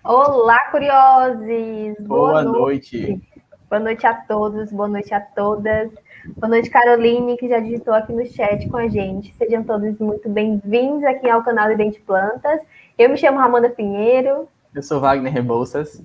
Olá, curiosos! Boa Boa noite! noite. Boa noite a todos, boa noite a todas. Boa noite, Caroline, que já digitou aqui no chat com a gente. Sejam todos muito bem-vindos aqui ao canal Idente Plantas. Eu me chamo Ramona Pinheiro. Eu sou Wagner Rebouças.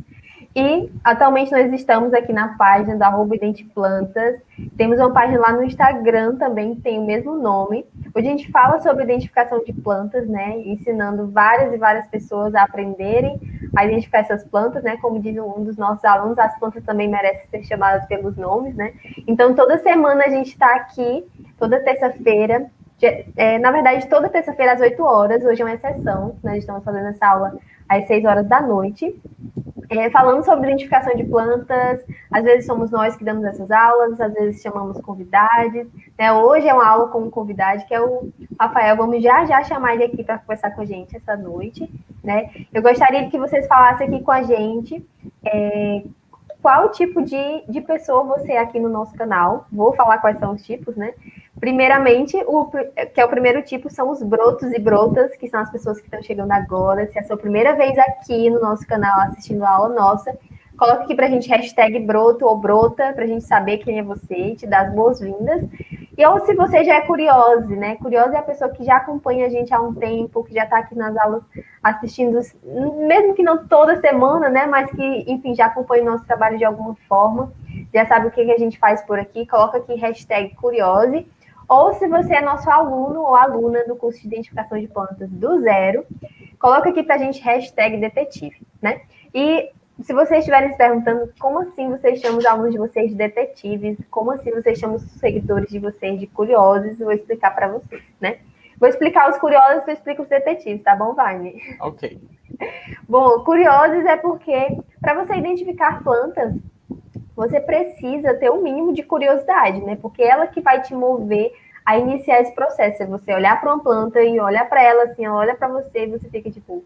E atualmente nós estamos aqui na página da @identeplantas. Temos uma página lá no Instagram também que tem o mesmo nome. Hoje a gente fala sobre identificação de plantas, né? Ensinando várias e várias pessoas a aprenderem a identificar essas plantas, né? Como diz um dos nossos alunos, as plantas também merecem ser chamadas pelos nomes, né? Então toda semana a gente está aqui, toda terça-feira. Na verdade, toda terça-feira às 8 horas. Hoje é uma exceção. Nós estamos fazendo essa aula às 6 horas da noite. Falando sobre identificação de plantas, às vezes somos nós que damos essas aulas, às vezes chamamos convidados. Né? Hoje é uma aula com um convidado, que é o Rafael. Vamos já chamar ele aqui para conversar com a gente essa noite. Né? Eu gostaria que vocês falassem aqui com a gente qual tipo de pessoa você é aqui no nosso canal. Vou falar quais são os tipos, né? Primeiramente, que é o primeiro tipo, são os brotos e brotas, que são as pessoas que estão chegando agora. Se é a sua primeira vez aqui no nosso canal assistindo a aula nossa, coloca aqui pra gente hashtag broto ou brota, pra gente saber quem é você e te dar as boas-vindas. E ou se você já é curiosa, né? Curiosa é a pessoa que já acompanha a gente há um tempo, que já está aqui nas aulas assistindo, mesmo que não toda semana, né? Mas que, enfim, já acompanha o nosso trabalho de alguma forma, já sabe o que a gente faz por aqui, coloca aqui hashtag Curiose. Ou se você é nosso aluno ou aluna do curso de identificação de plantas do zero, coloca aqui pra gente hashtag detetive, né? E se vocês estiverem se perguntando como assim vocês chamam os alunos de vocês de detetives, como assim vocês chamam os seguidores de vocês de curiosos, eu vou explicar para vocês, né? Vou explicar os curiosos, eu explico os detetives, tá bom, Wagner? Ok. Bom, curiosos é porque para você identificar plantas, você precisa ter um mínimo de curiosidade, né? Porque ela que vai te mover a iniciar esse processo. É você olhar para uma planta e olhar para ela assim, ela olha para você e você fica tipo,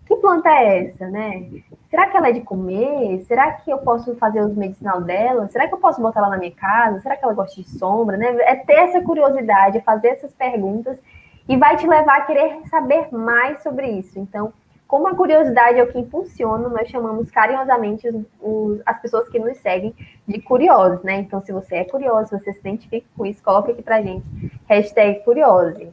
que planta é essa, né? Será que ela é de comer? Será que eu posso fazer os medicinal dela? Será que eu posso botar ela na minha casa? Será que ela gosta de sombra, né? É ter essa curiosidade, fazer essas perguntas e vai te levar a querer saber mais sobre isso. Então, como a curiosidade é o que impulsiona, nós chamamos carinhosamente as pessoas que nos seguem de curiosos, né? Então, se você é curioso, se você se identifica com isso, coloque aqui pra gente, hashtag Curiose.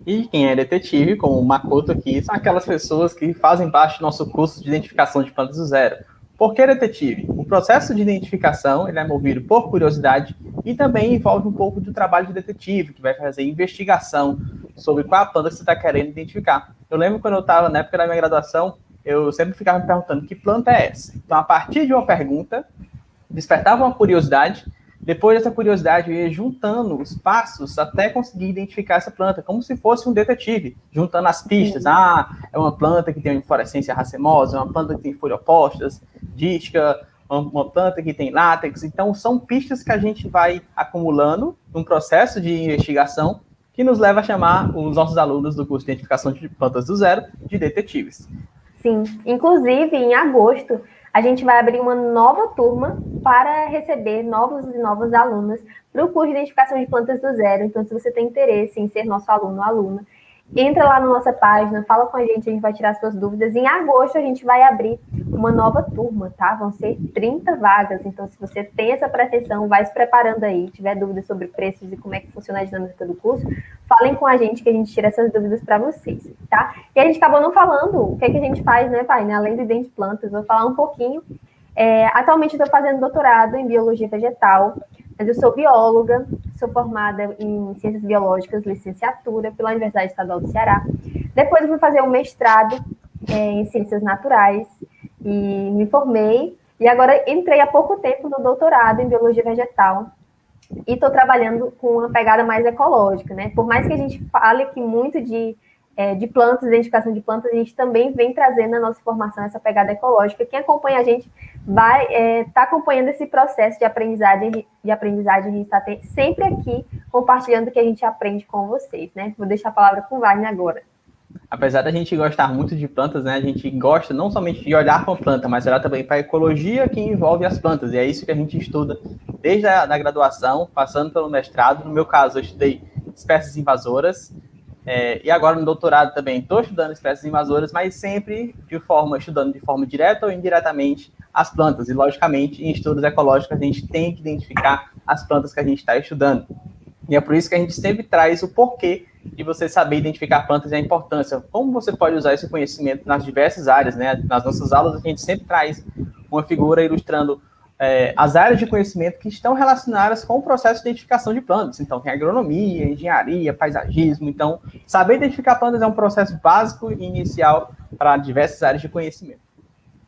E quem é detetive, como o Makoto aqui, são aquelas pessoas que fazem parte do nosso curso de identificação de plantas do zero. Por que detetive? O processo de identificação ele é movido por curiosidade e também envolve um pouco do trabalho de detetive, que vai fazer investigação sobre qual a planta que você está querendo identificar. Eu lembro quando eu estava na época da minha graduação, eu sempre ficava me perguntando que planta é essa. Então, a partir de uma pergunta, despertava uma curiosidade. Depois dessa curiosidade, eu ia juntando os passos até conseguir identificar essa planta, como se fosse um detetive, juntando as pistas. Ah, é uma planta que tem uma inflorescência racemosa, é uma planta que tem folhas opostas, dística, uma planta que tem látex. Então, são pistas que a gente vai acumulando num processo de investigação que nos leva a chamar os nossos alunos do curso de identificação de plantas do zero de detetives. Sim, inclusive em agosto a gente vai abrir uma nova turma para receber novos e novas alunas para o curso de identificação de plantas do zero. Então, se você tem interesse em ser nosso aluno ou aluna, entra lá na nossa página, fala com a gente vai tirar suas dúvidas. Em agosto a gente vai abrir uma nova turma, tá? Vão ser 30 vagas. Então, se você tem essa pretensão, vai se preparando aí. Tiver dúvidas sobre preços e como é que funciona a dinâmica do curso, falem com a gente que a gente tira essas dúvidas para vocês, tá? E a gente acabou não falando o que a gente faz, né, pai? Além do Idente Plantas, vou falar um pouquinho. Atualmente estou fazendo doutorado em biologia vegetal, mas eu sou bióloga, sou formada em ciências biológicas, licenciatura pela Universidade Estadual do Ceará. Depois eu fui fazer um mestrado em ciências naturais e me formei. E agora entrei há pouco tempo no doutorado em biologia vegetal e estou trabalhando com uma pegada mais ecológica, né? Por mais que a gente fale aqui muito de plantas, identificação de plantas, a gente também vem trazendo na nossa formação essa pegada ecológica. Quem acompanha a gente vai estar acompanhando esse processo de aprendizagem, a gente está sempre aqui compartilhando o que a gente aprende com vocês, né? Vou deixar a palavra com o Wagner agora. Apesar da gente gostar muito de plantas, né, a gente gosta não somente de olhar para a planta, mas olhar também para a ecologia que envolve as plantas. E é isso que a gente estuda desde a graduação, passando pelo mestrado. No meu caso, eu estudei espécies invasoras, E agora no doutorado também estou estudando espécies invasoras, mas sempre estudando de forma direta ou indiretamente as plantas. E, logicamente, em estudos ecológicos, a gente tem que identificar as plantas que a gente está estudando. E é por isso que a gente sempre traz o porquê de você saber identificar plantas e a importância. Como você pode usar esse conhecimento nas diversas áreas, né? Nas nossas aulas, a gente sempre traz uma figura ilustrando as áreas de conhecimento que estão relacionadas com o processo de identificação de plantas. Então, tem agronomia, engenharia, paisagismo. Então, saber identificar plantas é um processo básico e inicial para diversas áreas de conhecimento.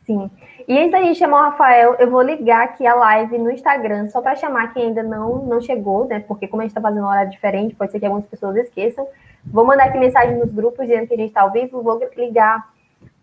Sim. E antes da gente chamar o Rafael, eu vou ligar aqui a live no Instagram, só para chamar quem ainda não chegou, né? Porque como a gente está fazendo um horário diferente, pode ser que algumas pessoas esqueçam. Vou mandar aqui mensagem nos grupos dizendo que a gente está ao vivo. Vou ligar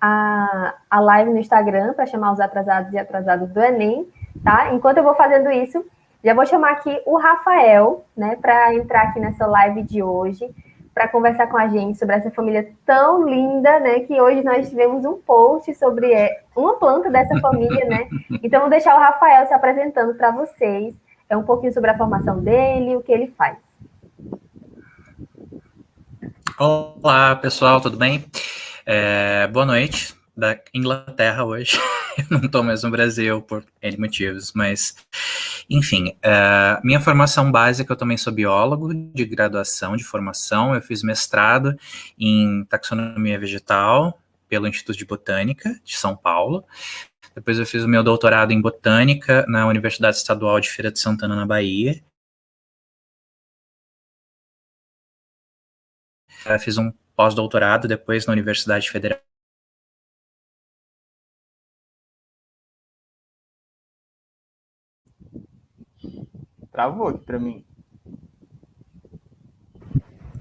a live no Instagram para chamar os atrasados e atrasadas do Enem, tá? Enquanto eu vou fazendo isso, já vou chamar aqui o Rafael, né, para entrar aqui nessa live de hoje, para conversar com a gente sobre essa família tão linda, né, que hoje nós tivemos um post sobre uma planta dessa família, né? Então, vou deixar o Rafael se apresentando para vocês, um pouquinho sobre a formação dele, o que ele faz. Olá, pessoal, tudo bem? Boa noite, da Inglaterra hoje. Eu não estou mais no Brasil por N motivos, mas, enfim, minha formação básica, eu também sou biólogo de graduação, de formação. Eu fiz mestrado em taxonomia vegetal pelo Instituto de Botânica de São Paulo. Depois eu fiz o meu doutorado em botânica na Universidade Estadual de Feira de Santana, na Bahia. Eu fiz um pós-doutorado depois na Universidade Federal. Travou aqui para mim.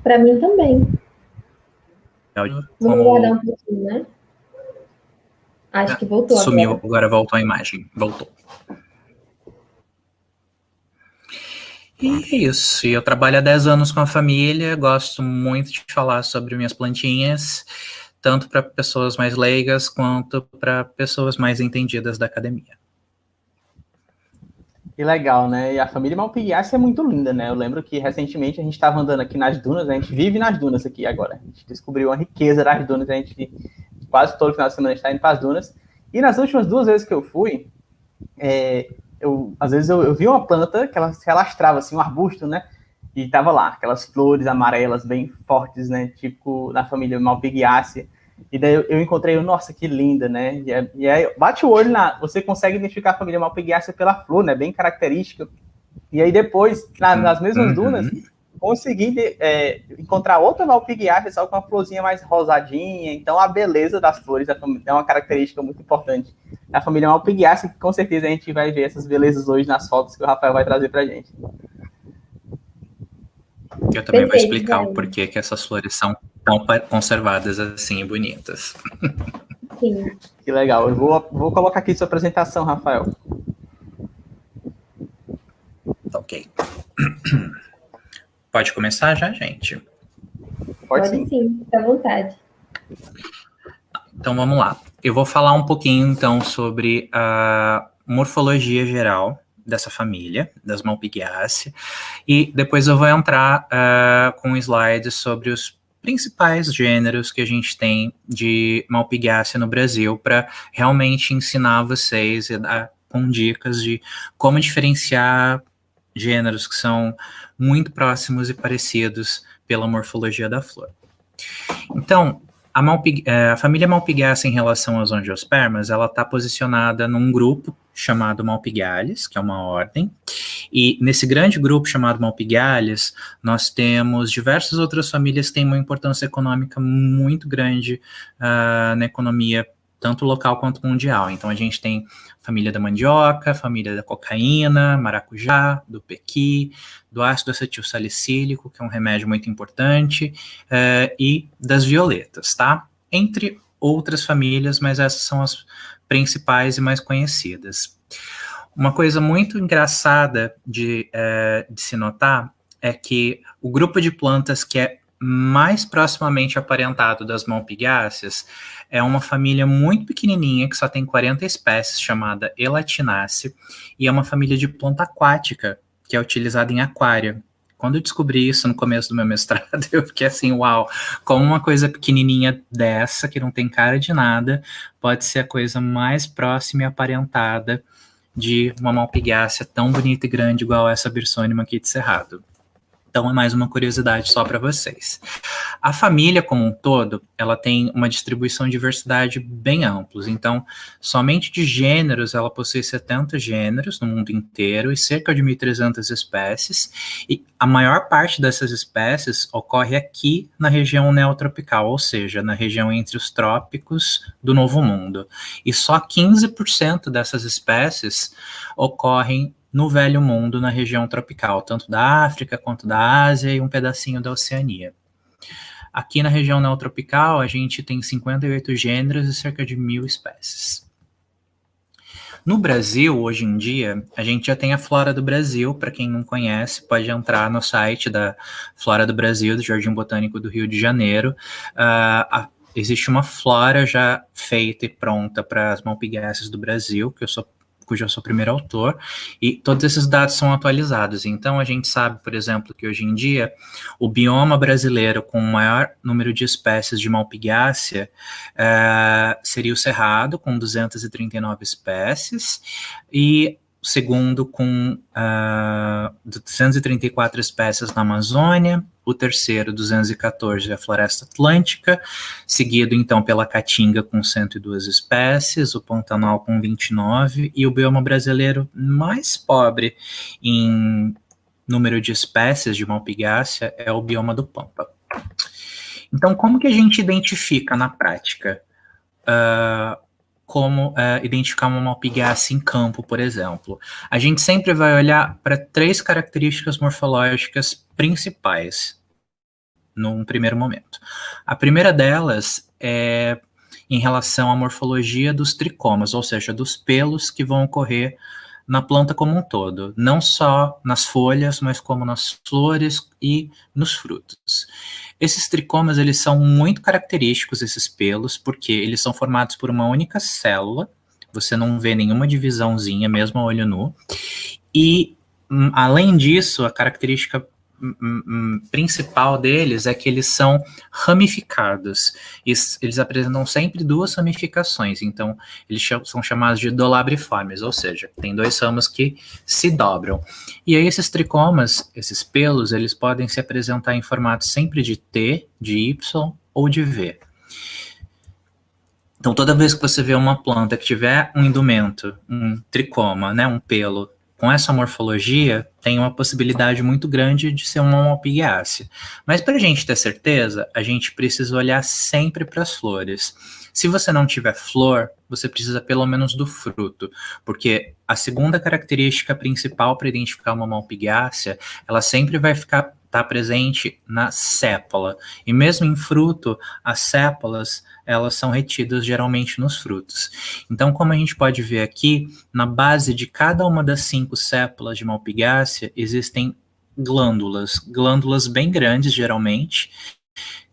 Para mim também. Vamos guardar um pouquinho, né? Acho que voltou. Sumiu, agora voltou a imagem. Voltou. E é isso. Eu trabalho há 10 anos com a família, gosto muito de falar sobre minhas plantinhas, tanto para pessoas mais leigas quanto para pessoas mais entendidas da academia. Que legal, né? E a família Malpighiaceae é muito linda, né? Eu lembro que recentemente a gente estava andando aqui nas dunas, a gente vive nas dunas aqui agora. A gente descobriu uma riqueza das dunas, a gente quase todo final de semana está indo para as dunas. E nas últimas 2 vezes que eu fui, às vezes eu vi uma planta que ela se alastrava, assim, um arbusto, né? E tava lá, aquelas flores amarelas bem fortes, né? Tipo da família Malpighiaceae. E daí eu encontrei, nossa, que linda, né? E aí bate o olho, você consegue identificar a família Malpighiaceae pela flor, né? Bem característica. E aí depois, nas mesmas dunas, consegui encontrar outra Malpighiaceae, só com uma florzinha mais rosadinha. Então a beleza das flores é uma característica muito importante da família Malpighiaceae, que com certeza a gente vai ver essas belezas hoje nas fotos que o Rafael vai trazer pra gente. Eu também vou explicar o porquê que essas flores são tão conservadas assim e bonitas. Sim. Que legal. Eu vou colocar aqui sua apresentação, Rafael. Ok. Pode começar já, gente? Pode sim, fica à vontade. Então vamos lá. Eu vou falar um pouquinho então sobre a morfologia geral dessa família, das Malpighiaceae, e depois eu vou entrar com slides sobre os principais gêneros que a gente tem de Malpighiaceae no Brasil, para realmente ensinar vocês e dar com dicas de como diferenciar gêneros que são muito próximos e parecidos pela morfologia da flor. Então, a família Malpighiaceae em relação aos angiospermas, ela está posicionada num grupo chamado Malpighiales, que é uma ordem, e nesse grande grupo chamado Malpighiales, nós temos diversas outras famílias que têm uma importância econômica muito grande na economia, tanto local quanto mundial. Então a gente tem a família da mandioca, a família da cocaína, maracujá, do pequi, do ácido acetil salicílico, que é um remédio muito importante, e das violetas, tá? Entre outras famílias, mas essas são as principais e mais conhecidas. Uma coisa muito engraçada de se notar é que o grupo de plantas que é mais proximamente aparentado das Malpighiaceae é uma família muito pequenininha, que só tem 40 espécies, chamada Elatinácea, e é uma família de planta aquática, que é utilizada em aquário, Quando eu descobri isso no começo do meu mestrado, eu fiquei assim, uau, como uma coisa pequenininha dessa, que não tem cara de nada, pode ser a coisa mais próxima e aparentada de uma malpighiácea tão bonita e grande igual essa Bearsonium aqui de Cerrado. Então, é mais uma curiosidade só para vocês. A família como um todo, ela tem uma distribuição de diversidade bem ampla. Então, somente de gêneros, ela possui 70 gêneros no mundo inteiro e cerca de 1.300 espécies. E a maior parte dessas espécies ocorre aqui na região neotropical, ou seja, na região entre os trópicos do Novo Mundo. E só 15% dessas espécies ocorrem no Velho Mundo, na região tropical, tanto da África quanto da Ásia e um pedacinho da Oceania. Aqui na região neotropical, a gente tem 58 gêneros e cerca de 1.000 espécies. No Brasil, hoje em dia, a gente já tem a Flora do Brasil. Para quem não conhece, pode entrar no site da Flora do Brasil, do Jardim Botânico do Rio de Janeiro. Existe uma flora já feita e pronta para as malpighiáceas do Brasil, cujo eu sou o primeiro autor, e todos esses dados são atualizados. Então, a gente sabe, por exemplo, que hoje em dia, o bioma brasileiro com o maior número de espécies de malpighiácea seria o Cerrado, com 239 espécies, e o segundo com 234 espécies na Amazônia, o terceiro, 214, é a Floresta Atlântica, seguido, então, pela Caatinga, com 102 espécies, o Pantanal, com 29, e o bioma brasileiro mais pobre em número de espécies de malpighiácea é o bioma do Pampa. Então, como que a gente identifica na prática como identificar uma malpighiácea em campo, por exemplo? A gente sempre vai olhar para 3 características morfológicas principais num primeiro momento. A primeira delas é em relação à morfologia dos tricomas, ou seja, dos pelos que vão ocorrer na planta como um todo, não só nas folhas, mas como nas flores e nos frutos. Esses tricomas, eles são muito característicos, esses pelos, porque eles são formados por uma única célula, você não vê nenhuma divisãozinha, mesmo a olho nu, e, além disso, a característica principal deles é que eles são ramificados. Eles apresentam sempre 2 ramificações, então eles são chamados de dolabriformes, ou seja, tem 2 ramos que se dobram. E aí esses tricomas, esses pelos, eles podem se apresentar em formato sempre de T, de Y ou de V. Então, toda vez que você vê uma planta que tiver um indumento, um tricoma, né, um pelo, com essa morfologia, tem uma possibilidade muito grande de ser uma malpighiácea. Mas para a gente ter certeza, a gente precisa olhar sempre para as flores. Se você não tiver flor, você precisa pelo menos do fruto, porque a segunda característica principal para identificar uma malpighiácea, ela sempre vai estar presente na sépola. E mesmo em fruto, as sépolas, elas são retidas geralmente nos frutos. Então, como a gente pode ver aqui, na base de cada uma das 5 sépolas de malpighiácea, existem glândulas bem grandes, geralmente,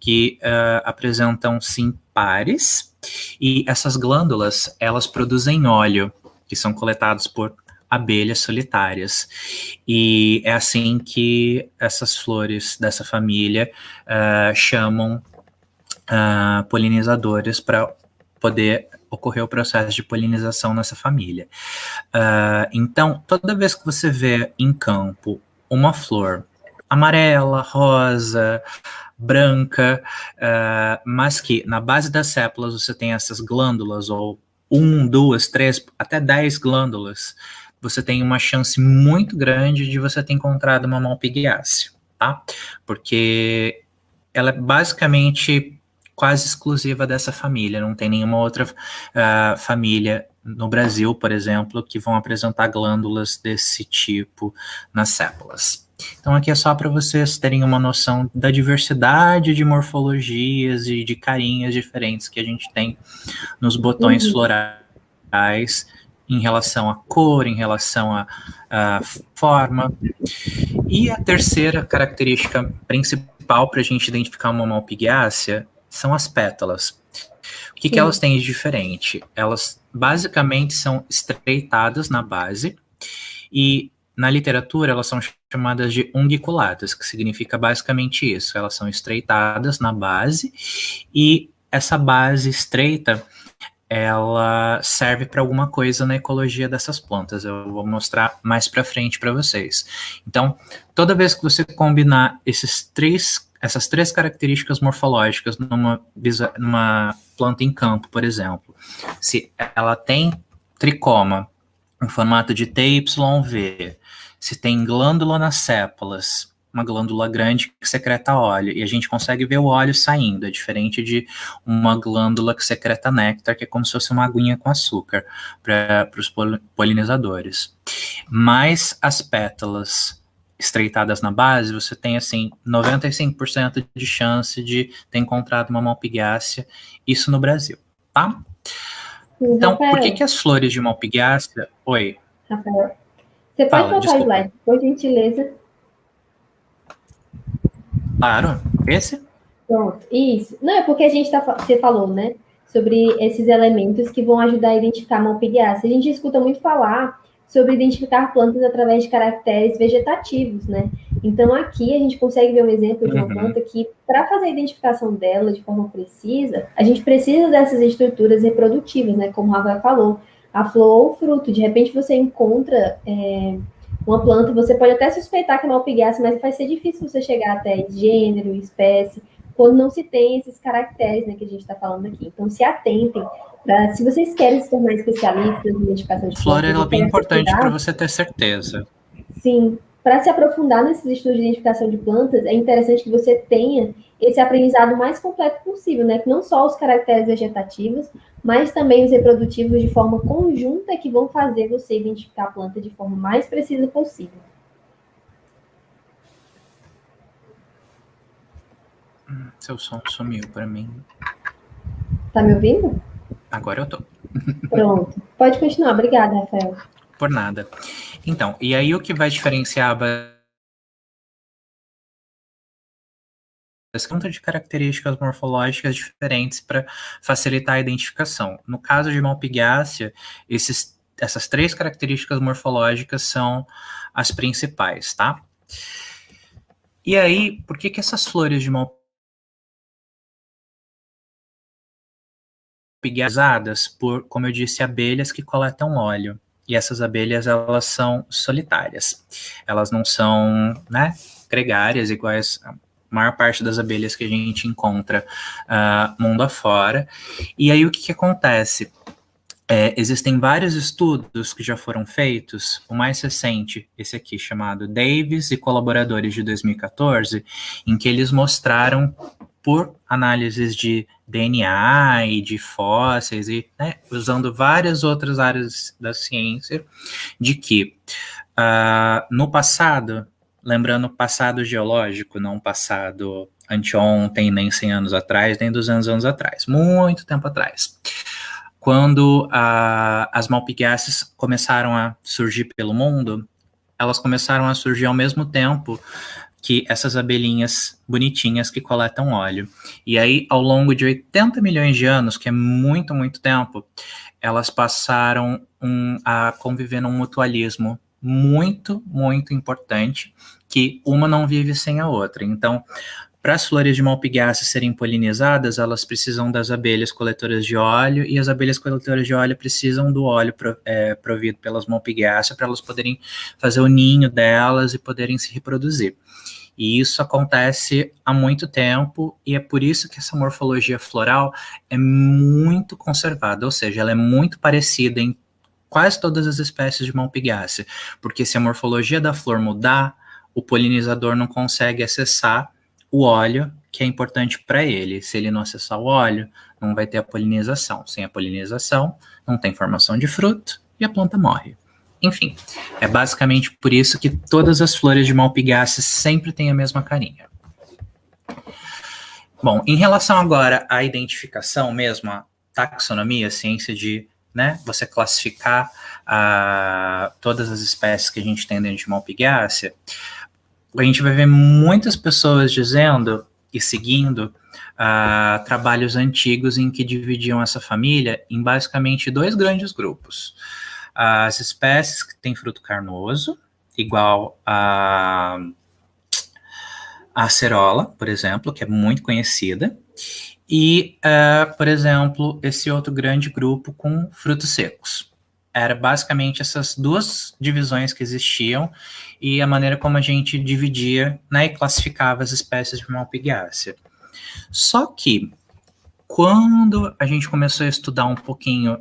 que apresentam, sim, pares, e essas glândulas, elas produzem óleo, que são coletados por abelhas solitárias, e é assim que essas flores dessa família chamam polinizadores para poder ocorrer o processo de polinização nessa família. Então, toda vez que você vê em campo uma flor amarela, rosa, branca, mas que na base das sépolas você tem essas glândulas, ou 1, 2, 3, até 10 glândulas, você tem uma chance muito grande de você ter encontrado uma malpighiácea, tá? Porque ela é basicamente quase exclusiva dessa família, não tem nenhuma outra família no Brasil, por exemplo, que vão apresentar glândulas desse tipo nas sépolas. Então aqui é só para vocês terem uma noção da diversidade de morfologias e de carinhas diferentes que a gente tem nos botões florais, em relação à cor, em relação à forma. E a terceira característica principal para a gente identificar uma malpighiácea são as pétalas. O que elas têm de diferente? Elas basicamente são estreitadas na base, e na literatura, elas são chamadas de ungiculadas, que significa basicamente isso. Elas são estreitadas na base, e essa base estreita, ela serve para alguma coisa na ecologia dessas plantas. Eu vou mostrar mais para frente para vocês. Então, toda vez que você combinar essas três características morfológicas numa planta em campo, por exemplo, se ela tem tricoma em formato de TYV, se tem glândula nas sépalas, uma glândula grande que secreta óleo, e a gente consegue ver o óleo saindo, é diferente de uma glândula que secreta néctar, que é como se fosse uma aguinha com açúcar para os polinizadores. Mais as pétalas estreitadas na base, você tem, assim, 95% de chance de ter encontrado uma malpighiácea, isso no Brasil, tá? Então, Rafael, por que as flores de malpighiácea... Oi. Rafael, você pode Fala, colocar o desculpa. slide, por gentileza? Claro, esse? Pronto, isso. Não, é porque você falou, né, sobre esses elementos que vão ajudar a identificar a malpighiácea. A gente escuta muito falar sobre identificar plantas através de caracteres vegetativos, né? Então, aqui a gente consegue ver um exemplo de uma planta que, para fazer a identificação dela de forma precisa, a gente precisa dessas estruturas reprodutivas, né? Como o Rafael falou, a flor ou o fruto. De repente, você encontra uma planta, você pode até suspeitar que é malpighiácea, mas vai ser difícil você chegar até gênero, espécie, quando não se tem esses caracteres, né, que a gente está falando aqui. Então, se atentem. Se vocês querem se tornar especialistas em identificação de flor, plantas... ela é bem importante para você ter certeza. Sim. Para se aprofundar nesses estudos de identificação de plantas, é interessante que você tenha esse aprendizado mais completo possível, né? Que não só os caracteres vegetativos, mas também os reprodutivos de forma conjunta que vão fazer você identificar a planta de forma mais precisa possível. Seu som sumiu para mim. Tá me ouvindo? Agora eu tô. Pronto. Pode continuar. Obrigada, Rafael. Por nada. Então, e aí o que vai diferenciar conta de características morfológicas diferentes para facilitar a identificação. No caso de malpighiácea, essas três características morfológicas são as principais, tá? E aí, por que essas flores de malpighiácea usadas por, como eu disse, abelhas que coletam óleo? E essas abelhas, elas são solitárias. Elas não são, né, gregárias, iguais a maior parte das abelhas que a gente encontra mundo afora. E aí, o que acontece? Existem vários estudos que já foram feitos. O mais recente, esse aqui, chamado Davis e colaboradores, de 2014, em que eles mostraram, por análises de DNA e de fósseis, e, né, usando várias outras áreas da ciência, de que no passado, lembrando passado geológico, não passado anteontem, nem 100 anos atrás, nem 200 anos atrás, muito tempo atrás, quando as malpighiáceas começaram a surgir pelo mundo, elas começaram a surgir ao mesmo tempo que essas abelhinhas bonitinhas que coletam óleo. E aí, ao longo de 80 milhões de anos, que é muito, muito tempo, elas passaram a conviver num mutualismo muito, muito importante, que uma não vive sem a outra. Então, para as flores de malpighiácea serem polinizadas, elas precisam das abelhas coletoras de óleo, e as abelhas coletoras de óleo precisam do óleo provido pelas malpighiáceas para elas poderem fazer o ninho delas e poderem se reproduzir. E isso acontece há muito tempo, e é por isso que essa morfologia floral é muito conservada, ou seja, ela é muito parecida em quase todas as espécies de malpighiácea, porque se a morfologia da flor mudar, o polinizador não consegue acessar o óleo, que é importante para ele. Se ele não acessar o óleo, não vai ter a polinização. Sem a polinização, não tem formação de fruto e a planta morre. Enfim, é basicamente por isso que todas as flores de malpighiácea sempre têm a mesma carinha. Bom, em relação agora à identificação mesmo, a taxonomia, a ciência de, né, você classificar todas as espécies que a gente tem dentro de malpighiácea, a gente vai ver muitas pessoas dizendo e seguindo trabalhos antigos em que dividiam essa família em basicamente dois grandes grupos. As espécies que têm fruto carnoso igual a acerola, por exemplo, que é muito conhecida, e, por exemplo, esse outro grande grupo com frutos secos. Era basicamente essas duas divisões que existiam e a maneira como a gente dividia, né, e classificava as espécies de Malpighiaceae. Só que, quando a gente começou a estudar um pouquinho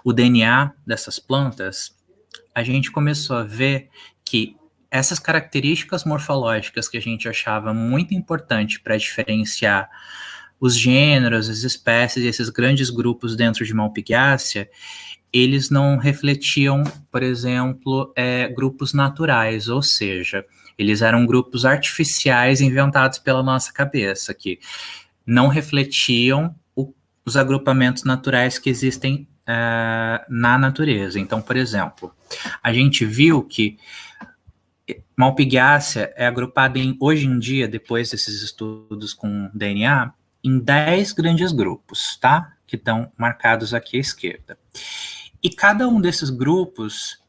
o DNA dessas plantas, a gente começou a ver que essas características morfológicas que a gente achava muito importante para diferenciar os gêneros, as espécies, esses grandes grupos dentro de Malpighiaceae, eles não refletiam, por exemplo, grupos naturais, ou seja, eles eram grupos artificiais inventados pela nossa cabeça, que não refletiam os agrupamentos naturais que existem na natureza. Então, por exemplo, a gente viu que Malpighiaceae é agrupada hoje em dia, depois desses estudos com DNA, em 10 grandes grupos, tá? Que estão marcados aqui à esquerda. E cada um desses grupos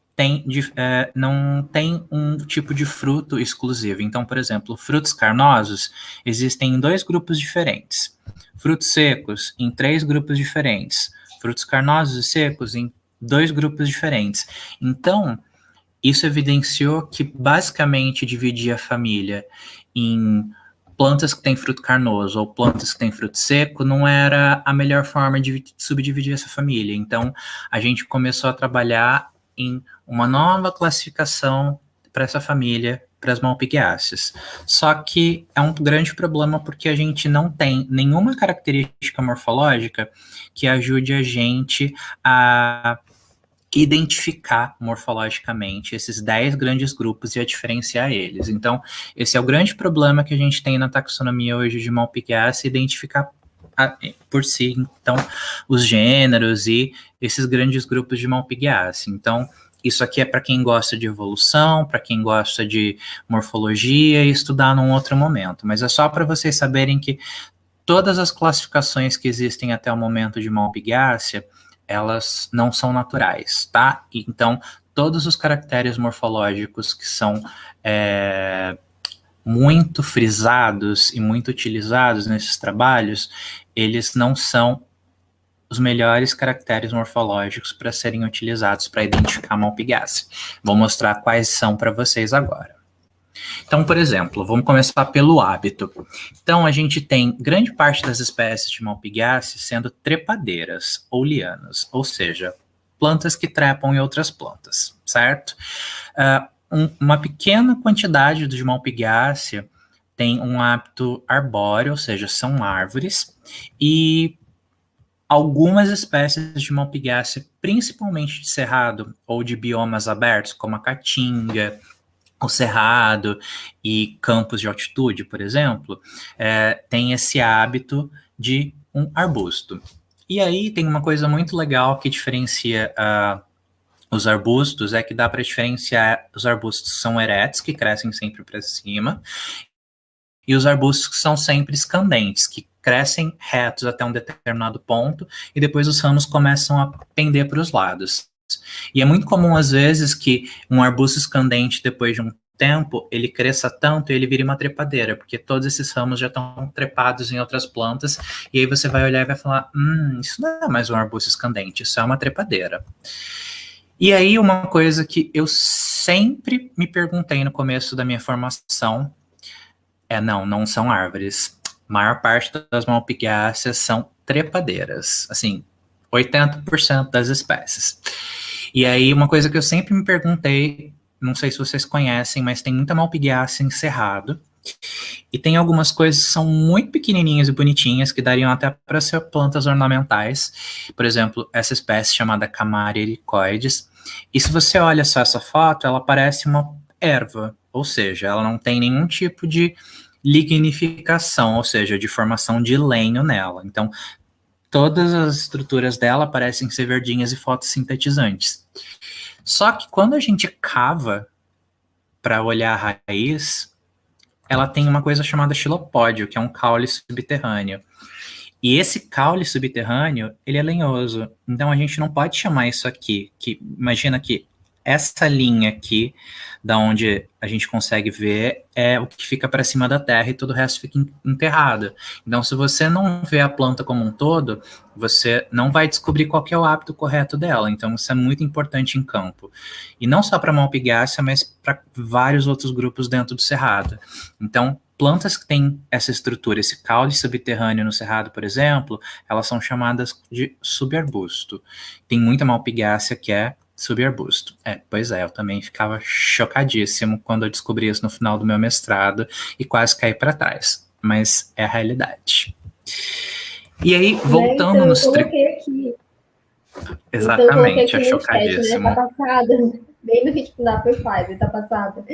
não tem um tipo de fruto exclusivo. Então, por exemplo, frutos carnosos existem em 2 grupos diferentes. Frutos secos em 3 grupos diferentes. Frutos carnosos e secos em 2 grupos diferentes. Então, isso evidenciou que basicamente dividir a família em plantas que têm fruto carnoso ou plantas que têm fruto seco não era a melhor forma de subdividir essa família. Então, a gente começou a trabalhar em uma nova classificação para essa família, para as Malpighiaceae. Só que é um grande problema porque a gente não tem nenhuma característica morfológica que ajude a gente a identificar morfologicamente esses 10 grandes grupos e a diferenciar eles. Então, esse é o grande problema que a gente tem na taxonomia hoje de Malpighiaceae, identificar por si, então, os gêneros e esses grandes grupos de Malpighiaceae. Então, isso aqui é para quem gosta de evolução, para quem gosta de morfologia e estudar num outro momento, mas é só para vocês saberem que todas as classificações que existem até o momento de Malpighiaceae, elas não são naturais, tá? Então, todos os caracteres morfológicos que são muito frisados e muito utilizados nesses trabalhos, eles não são os melhores caracteres morfológicos para serem utilizados para identificar Malpighiaceae. Vou mostrar quais são para vocês agora. Então, por exemplo, vamos começar pelo hábito. Então, a gente tem grande parte das espécies de Malpighiaceae sendo trepadeiras ou lianas, ou seja, plantas que trepam em outras plantas, certo? Uma pequena quantidade de Malpighiaceae tem um hábito arbóreo, ou seja, são árvores, e algumas espécies de Malpighiaceae, principalmente de cerrado ou de biomas abertos, como a caatinga, o cerrado e campos de altitude, por exemplo, tem esse hábito de um arbusto. E aí tem uma coisa muito legal que diferencia os arbustos, é que dá para diferenciar os arbustos que são eretos, que crescem sempre para cima, e os arbustos que são sempre escandentes, que crescem retos até um determinado ponto, e depois os ramos começam a pender para os lados. E é muito comum, às vezes, que um arbusto escandente, depois de um tempo, ele cresça tanto e ele vire uma trepadeira, porque todos esses ramos já estão trepados em outras plantas, e aí você vai olhar e vai falar, isso não é mais um arbusto escandente, isso é uma trepadeira. E aí uma coisa que eu sempre me perguntei no começo da minha formação não são árvores. A maior parte das Malpighiaceae são trepadeiras, assim, 80% das espécies. E aí, uma coisa que eu sempre me perguntei, não sei se vocês conhecem, mas tem muita Malpighiaceae em cerrado, e tem algumas coisas que são muito pequenininhas e bonitinhas, que dariam até para ser plantas ornamentais. Por exemplo, essa espécie chamada Camaria ericoides, e se você olha só essa foto, ela parece uma erva, ou seja, ela não tem nenhum tipo de lignificação, ou seja, de formação de lenho nela. Então, todas as estruturas dela parecem ser verdinhas e fotossintetizantes. Só que quando a gente cava para olhar a raiz, ela tem uma coisa chamada xilopódio, que é um caule subterrâneo. E esse caule subterrâneo, ele é lenhoso. Então a gente não pode chamar isso aqui, que imagina que essa linha aqui, da onde a gente consegue ver, é o que fica para cima da terra e todo o resto fica enterrado. Então, se você não vê a planta como um todo, você não vai descobrir qual que é o hábito correto dela. Então, isso é muito importante em campo. E não só para malpighiácea, mas para vários outros grupos dentro do cerrado. Então, plantas que têm essa estrutura, esse caule subterrâneo no cerrado, por exemplo, elas são chamadas de subarbusto. Tem muita malpighiácea que é subarbusto. Pois é, eu também ficava chocadíssimo quando eu descobri isso no final do meu mestrado e quase caí para trás. Mas é a realidade. E aí, voltando então, nos... eu coloquei aqui. Exatamente, é chocadíssimo. Né? Tá passada, bem no ritmo da Upper Five, tá passada.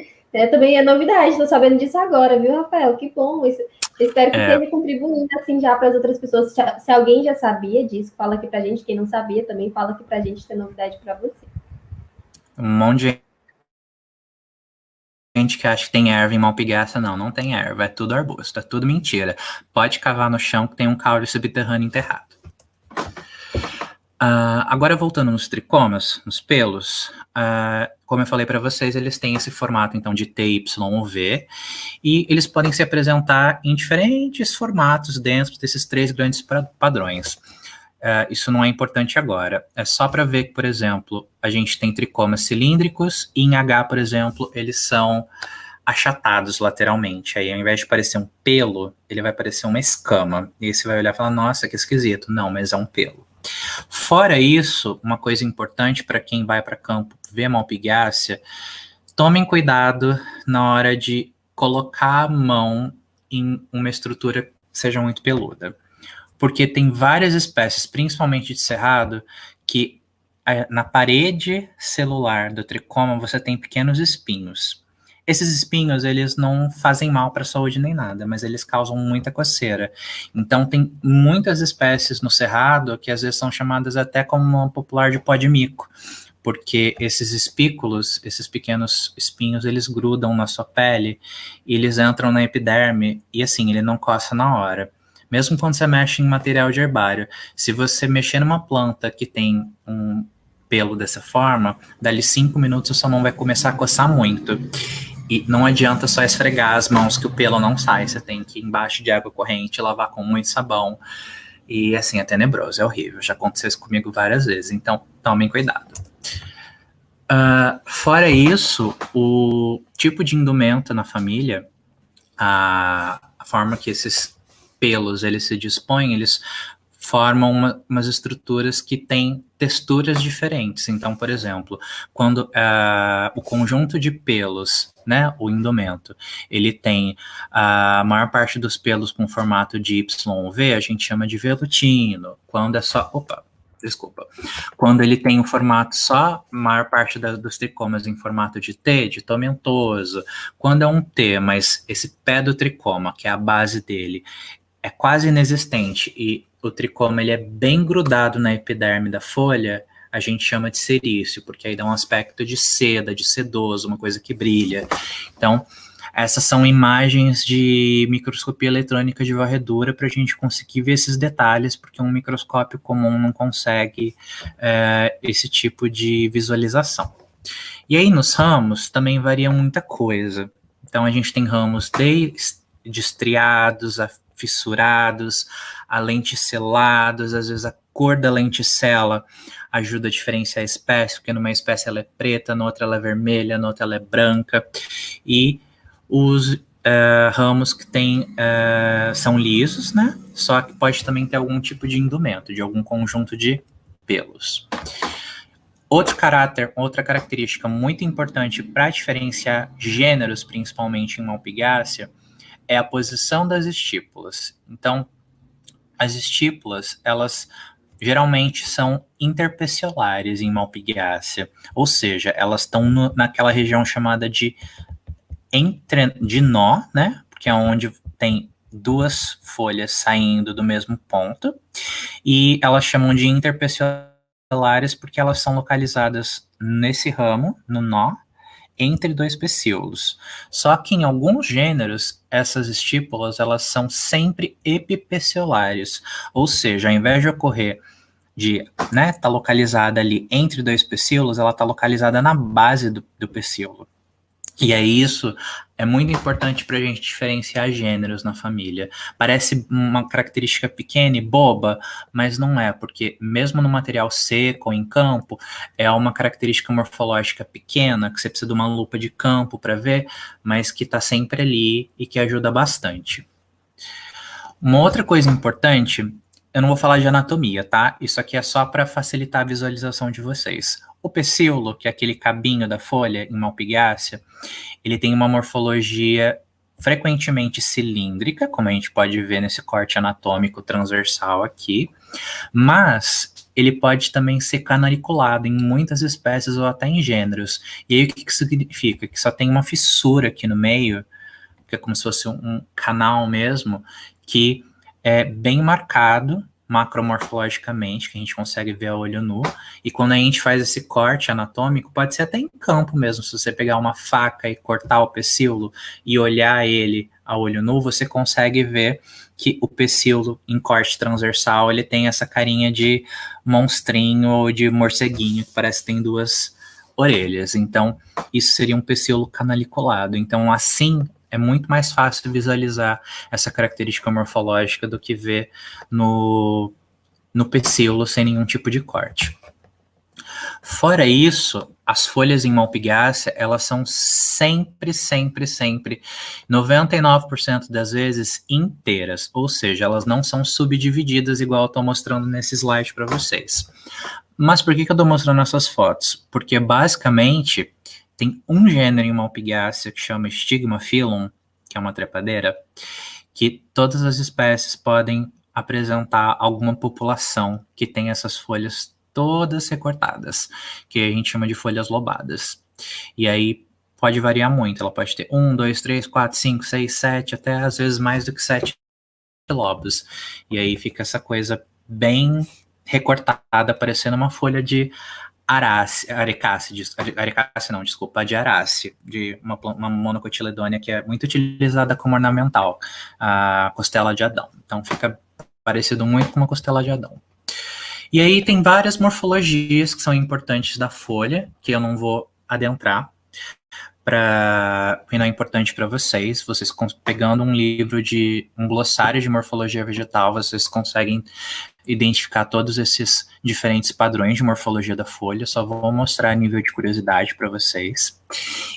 Também é novidade, tô sabendo disso agora, viu, Rafael? Que bom isso. Espero que esteja contribuindo assim já para as outras pessoas. Se alguém já sabia disso, fala aqui pra gente. Quem não sabia também fala aqui pra gente, ter novidade para você. Um monte de gente que acha que tem erva em malpighiácea, não tem erva, é tudo arbusto, é tudo mentira. Pode cavar no chão que tem um caule subterrâneo enterrado. Agora voltando nos tricomas, nos pelos, como eu falei para vocês, eles têm esse formato então de T, Y ou V, e eles podem se apresentar em diferentes formatos dentro desses 3 grandes padrões. Isso não é importante agora, é só para ver que, por exemplo, a gente tem tricomas cilíndricos e em H, por exemplo, eles são achatados lateralmente. Aí, ao invés de parecer um pelo, ele vai parecer uma escama. E aí você vai olhar e falar, nossa, que esquisito. Não, mas é um pelo. Fora isso, uma coisa importante para quem vai para campo ver malpighiácea, tomem cuidado na hora de colocar a mão em uma estrutura que seja muito peluda. Porque tem várias espécies, principalmente de cerrado, que na parede celular do tricoma você tem pequenos espinhos. Esses espinhos, eles não fazem mal para a saúde nem nada, mas eles causam muita coceira. Então, tem muitas espécies no cerrado que às vezes são chamadas até como uma popular de pó de mico, porque esses espículos, esses pequenos espinhos, eles grudam na sua pele e eles entram na epiderme e assim, ele não coça na hora. Mesmo quando você mexe em material de herbário, se você mexer numa planta que tem um pelo dessa forma, dali 5 minutos a sua mão vai começar a coçar muito. E não adianta só esfregar as mãos que o pelo não sai, você tem que ir embaixo de água corrente, lavar com muito sabão. E assim, é tenebroso, é horrível. Já aconteceu isso comigo várias vezes, então tomem cuidado. Fora isso, o tipo de indumento na família, a forma que esses pelos eles se dispõem, eles formam umas estruturas que têm texturas diferentes. Então, por exemplo, quando o conjunto de pelos, né, o indumento, ele tem a maior parte dos pelos com formato de Y ou V, a gente chama de velutino. Quando é só... Quando ele tem um formato só, a maior parte dos tricomas em formato de T, de tomentoso. Quando é um T, mas esse pé do tricoma, que é a base dele, é quase inexistente e o tricoma ele é bem grudado na epiderme da folha, a gente chama de cerício, porque aí dá um aspecto de seda, de sedoso, uma coisa que brilha. Então, essas são imagens de microscopia eletrônica de varredura para a gente conseguir ver esses detalhes, porque um microscópio comum não consegue esse tipo de visualização. E aí, nos ramos, também varia muita coisa. Então, a gente tem ramos de estriados, a fissurados, a lenticelados, às vezes a cor da lenticela ajuda a diferenciar a espécie, porque numa espécie ela é preta, na outra ela é vermelha, na outra ela é branca, e os ramos que são lisos, né? Só que pode também ter algum tipo de indumento, de algum conjunto de pelos. Outra característica muito importante para diferenciar gêneros, principalmente em malpighiácea, é a posição das estípulas. Então, as estípulas, elas geralmente são interpeciolares em malpighiácea, ou seja, elas estão naquela região chamada de nó, né? Porque é onde tem 2 folhas saindo do mesmo ponto, e elas chamam de interpeciolares porque elas são localizadas nesse ramo, no nó, entre 2 pecíolos. Só que em alguns gêneros, essas estípulas elas são sempre epipeciolares, ou seja, ao invés de ocorrer né, tá localizada ali entre dois pecíolos, ela tá localizada na base do pecíolo. E isso é muito importante para a gente diferenciar gêneros na família. Parece uma característica pequena e boba, mas não é, porque mesmo no material seco ou em campo, é uma característica morfológica pequena, que você precisa de uma lupa de campo para ver, mas que está sempre ali e que ajuda bastante. Uma outra coisa importante, eu não vou falar de anatomia, tá? Isso aqui é só para facilitar a visualização de vocês. O pecíolo, que é aquele cabinho da folha em Malpighiaceae, ele tem uma morfologia frequentemente cilíndrica, como a gente pode ver nesse corte anatômico transversal aqui, mas ele pode também ser canaliculado em muitas espécies ou até em gêneros. E aí o que isso significa? Que só tem uma fissura aqui no meio, que é como se fosse um canal mesmo, que é bem marcado macromorfologicamente, que a gente consegue ver a olho nu, e quando a gente faz esse corte anatômico, pode ser até em campo mesmo, se você pegar uma faca e cortar o pecíolo e olhar ele a olho nu, você consegue ver que o pecíolo em corte transversal, ele tem essa carinha de monstrinho ou de morceguinho, que parece que tem duas orelhas, então isso seria um pecíolo canaliculado, então assim é muito mais fácil visualizar essa característica morfológica do que ver no pecíolo sem nenhum tipo de corte. Fora isso, as folhas em Malpighiaceae, elas são sempre, 99% das vezes inteiras, ou seja, elas não são subdivididas igual eu estou mostrando nesse slide para vocês. Mas por que eu estou mostrando essas fotos? Porque basicamente tem um gênero em Malpighiaceae que chama Stigmophyllum, que é uma trepadeira, que todas as espécies podem apresentar alguma população que tem essas folhas todas recortadas, que a gente chama de folhas lobadas. E aí pode variar muito, ela pode ter 1, 2, 3, 4, 5, 6, 7, até às vezes mais do que 7 lobos. E aí fica essa coisa bem recortada, parecendo uma folha de arecácea, de arácea, de uma monocotiledônia que é muito utilizada como ornamental, a costela de Adão. Então fica parecido muito com uma costela de Adão. E aí tem várias morfologias que são importantes da folha, que eu não vou adentrar, que não é importante para vocês. Vocês pegando um glossário de morfologia vegetal, vocês conseguem identificar todos esses diferentes padrões de morfologia da folha. Só vou mostrar a nível de curiosidade para vocês.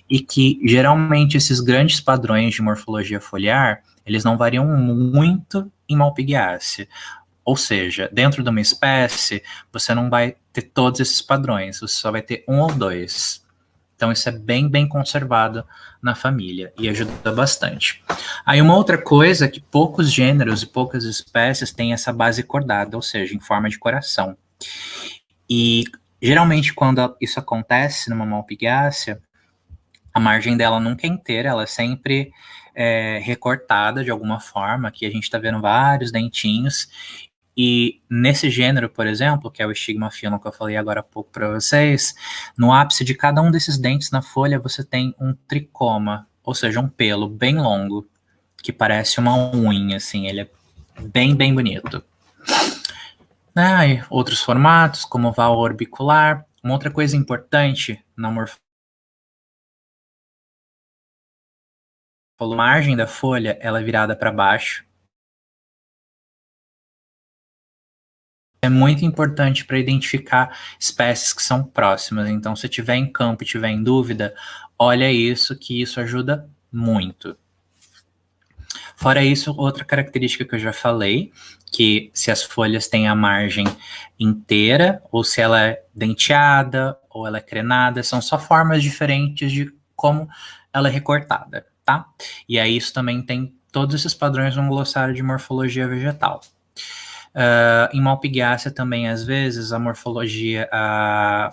E que, geralmente, esses grandes padrões de morfologia foliar, eles não variam muito em Malpighiaceae. Ou seja, dentro de uma espécie, você não vai ter todos esses padrões, você só vai ter um ou dois. Então, isso é bem conservado na família e ajuda bastante. Aí, uma outra coisa que poucos gêneros e poucas espécies têm essa base cordada, ou seja, em forma de coração. E, geralmente, quando isso acontece numa Malpighiaceae, a margem dela nunca é inteira, ela é sempre recortada de alguma forma. Aqui a gente está vendo vários dentinhos. E nesse gênero, por exemplo, que é o Stigmophyllum que eu falei agora há pouco para vocês, no ápice de cada um desses dentes na folha você tem um tricoma, ou seja, um pelo bem longo, que parece uma unha, assim, ele é bem bonito. E outros formatos, como o val orbicular. Uma outra coisa importante na morfologia, a margem da folha ela é virada para baixo. É muito importante para identificar espécies que são próximas. Então, se estiver em campo e estiver em dúvida, olha isso, que isso ajuda muito. Fora isso, outra característica que eu já falei, que se as folhas têm a margem inteira, ou se ela é denteada, ou ela é crenada, são só formas diferentes de como ela é recortada, tá? E aí isso também tem todos esses padrões no glossário de morfologia vegetal. Em Malpighiaceae também, às vezes, a morfologia, a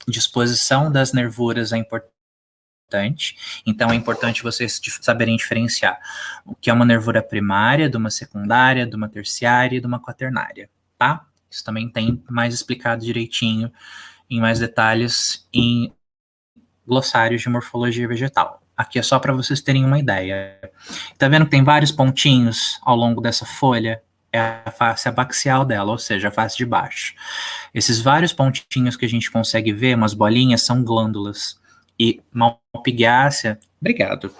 disposição das nervuras é importante. Então, é importante vocês saberem diferenciar o que é uma nervura primária, de uma secundária, de uma terciária e de uma quaternária, tá? Isso também tem mais explicado direitinho, em mais detalhes, em glossários de morfologia vegetal. Aqui é só para vocês terem uma ideia. Tá vendo que tem vários pontinhos ao longo dessa folha? é a face abaxial dela, ou seja, a face de baixo. Esses vários pontinhos que a gente consegue ver, umas bolinhas, são glândulas. E Malpighiaceae, obrigado.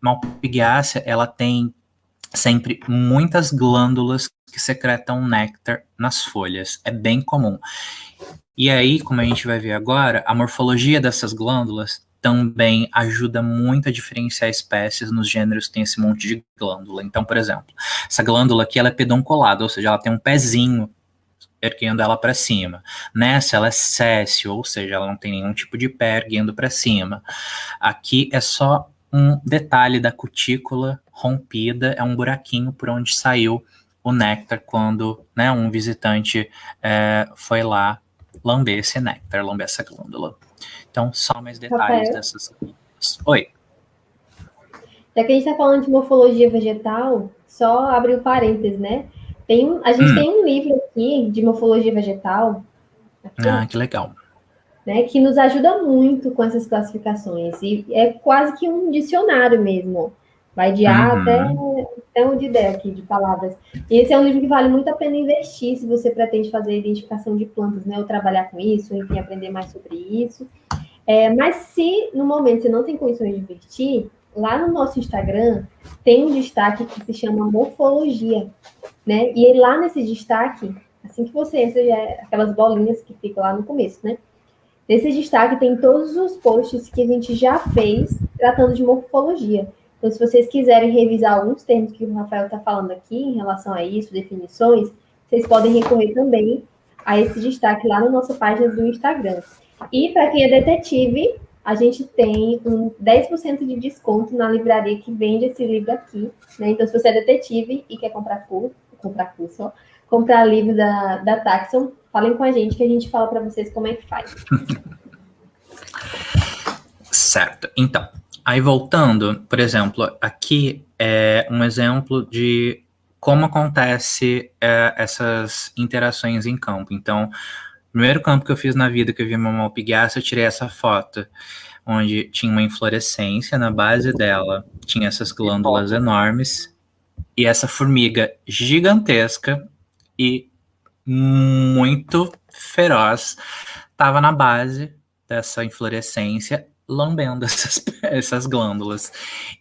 Malpighiaceae, ela tem sempre muitas glândulas que secretam néctar nas folhas. É bem comum. E aí, como a gente vai ver agora, a morfologia dessas glândulas também ajuda muito a diferenciar espécies nos gêneros que tem esse monte de glândula. Então, por exemplo, essa glândula aqui, ela é pedunculada, ou seja, ela tem um pezinho erguendo ela para cima. Nessa, ela é séssil, ou seja, ela não tem nenhum tipo de pé erguendo para cima. Aqui é só um detalhe da cutícula rompida, é um buraquinho por onde saiu o néctar quando, né, um visitante foi lá lamber esse néctar, lamber essa glândula. Então, só mais detalhes dessas. Oi. Já que a gente está falando de morfologia vegetal, só abrir o parênteses, né? A gente tem um livro aqui de morfologia vegetal. Aqui, que legal. Né, que nos ajuda muito com essas classificações. E é quase que um dicionário mesmo. Vai de A até onde der aqui, de palavras. E esse é um livro que vale muito a pena investir se você pretende fazer identificação de plantas, né? Ou trabalhar com isso, enfim, aprender mais sobre isso. Mas se, no momento, você não tem condições de investir, lá no nosso Instagram tem um destaque que se chama Morfologia, né? E lá nesse destaque, assim que você entra, já é aquelas bolinhas que ficam lá no começo, né? Nesse destaque tem todos os posts que a gente já fez tratando de morfologia. Então, se vocês quiserem revisar alguns termos que o Rafael está falando aqui em relação a isso, definições, vocês podem recorrer também a esse destaque lá na nossa página do Instagram. E para quem é detetive, a gente tem um 10% de desconto na livraria que vende esse livro aqui, né? Então, se você é detetive e quer comprar livro da Taxon, falem com a gente fala para vocês como é que faz. Certo. Então, aí voltando, por exemplo, aqui é um exemplo de como acontece essas interações em campo. Então, o primeiro campo que eu fiz na vida que eu vi uma Malpighiaceae, eu tirei essa foto, onde tinha uma inflorescência na base dela, tinha essas glândulas enormes, e essa formiga gigantesca e muito feroz estava na base dessa inflorescência, lambendo essas glândulas.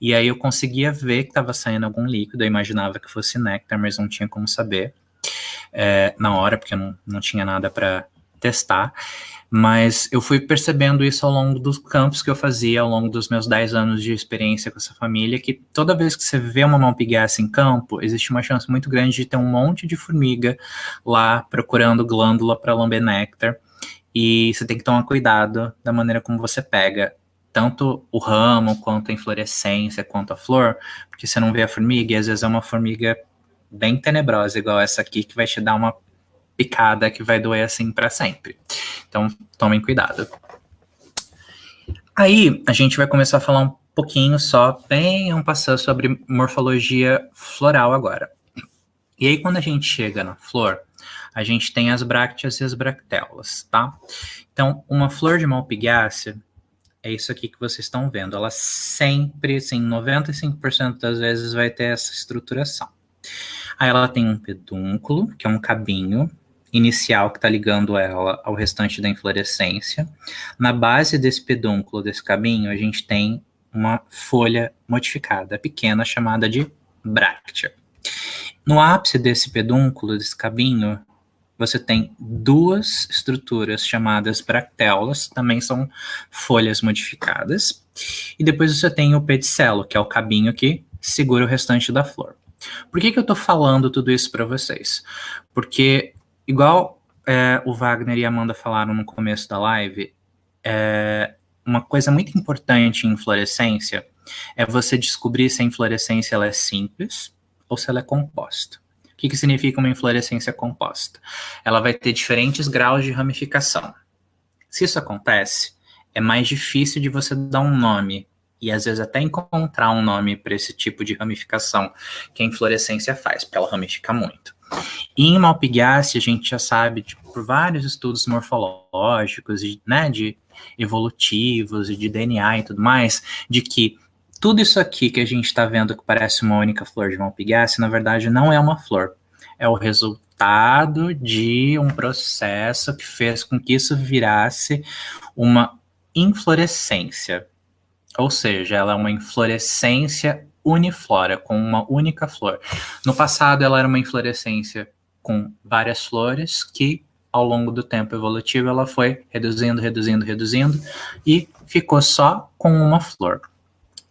E aí eu conseguia ver que estava saindo algum líquido, eu imaginava que fosse néctar, mas não tinha como saber na hora, porque eu não tinha nada para testar. Mas eu fui percebendo isso ao longo dos campos que eu fazia, ao longo dos meus 10 anos de experiência com essa família, que toda vez que você vê uma Malpighiaceae em campo, existe uma chance muito grande de ter um monte de formiga lá procurando glândula para lamber néctar. E você tem que tomar cuidado da maneira como você pega tanto o ramo, quanto a inflorescência, quanto a flor, porque você não vê a formiga, e às vezes é uma formiga bem tenebrosa, igual essa aqui, que vai te dar uma picada que vai doer assim para sempre. Então, tomem cuidado. Aí, a gente vai começar a falar um pouquinho só, bem passando sobre morfologia floral agora. E aí, quando a gente chega na flor, a gente tem as brácteas e as bracteolas, tá? Então, uma flor de Malpighiaceae é isso aqui que vocês estão vendo. Ela sempre, assim, 95% das vezes vai ter essa estruturação. Aí ela tem um pedúnculo, que é um cabinho inicial que está ligando ela ao restante da inflorescência. Na base desse pedúnculo, desse cabinho, a gente tem uma folha modificada, pequena, chamada de bráctea. No ápice desse pedúnculo, desse cabinho, você tem duas estruturas chamadas bracteolas, também são folhas modificadas. E depois você tem o pedicelo, que é o cabinho que segura o restante da flor. Por que eu estou falando tudo isso para vocês? Porque, igual o Wagner e a Amanda falaram no começo da live, uma coisa muito importante em inflorescência é você descobrir se a inflorescência ela é simples ou se ela é composta. O que significa uma inflorescência composta? Ela vai ter diferentes graus de ramificação. Se isso acontece, é mais difícil de você dar um nome e às vezes até encontrar um nome para esse tipo de ramificação que a inflorescência faz, porque ela ramifica muito. E em Malpighiaceae, a gente já sabe, por vários estudos morfológicos, né, de evolutivos e de DNA e tudo mais, de que tudo isso aqui que a gente está vendo que parece uma única flor de Malpighiaceae, na verdade não é uma flor. É o resultado de um processo que fez com que isso virasse uma inflorescência. Ou seja, ela é uma inflorescência uniflora, com uma única flor. No passado, ela era uma inflorescência com várias flores que, ao longo do tempo evolutivo, ela foi reduzindo e ficou só com uma flor.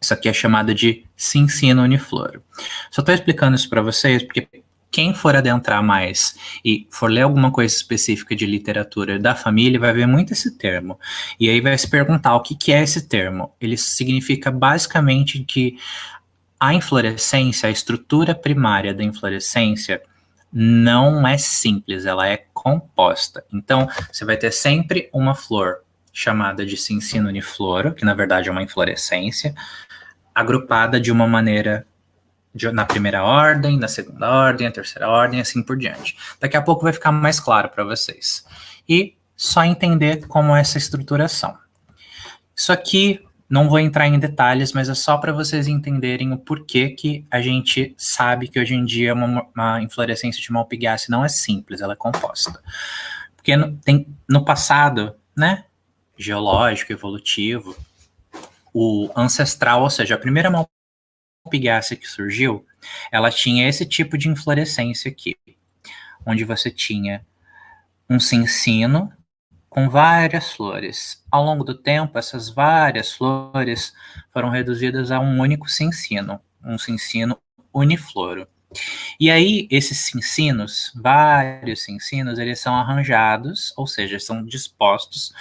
Isso aqui é chamado de cincina unifloro. Só estou explicando isso para vocês porque quem for adentrar mais e for ler alguma coisa específica de literatura da família vai ver muito esse termo. E aí vai se perguntar o que é esse termo. Ele significa basicamente que a inflorescência, a estrutura primária da inflorescência não é simples, ela é composta. Então, você vai ter sempre uma flor chamada de cincina unifloro, que na verdade é uma inflorescência, agrupada de uma maneira na primeira ordem, na segunda ordem, na terceira ordem, assim por diante. Daqui a pouco vai ficar mais claro para vocês. E só entender como é essa estruturação. Isso aqui, não vou entrar em detalhes, mas é só para vocês entenderem o porquê que a gente sabe que hoje em dia uma inflorescência de Malpighiaceae não é simples, ela é composta. Porque no passado, né, geológico, evolutivo, o ancestral, ou seja, a primeira Malpighiaceae que surgiu, ela tinha esse tipo de inflorescência aqui, onde você tinha um cincino com várias flores. Ao longo do tempo, essas várias flores foram reduzidas a um único cincino, um cincino unifloro. E aí, esses cincinos, vários cincinos, eles são arranjados, ou seja, são dispostos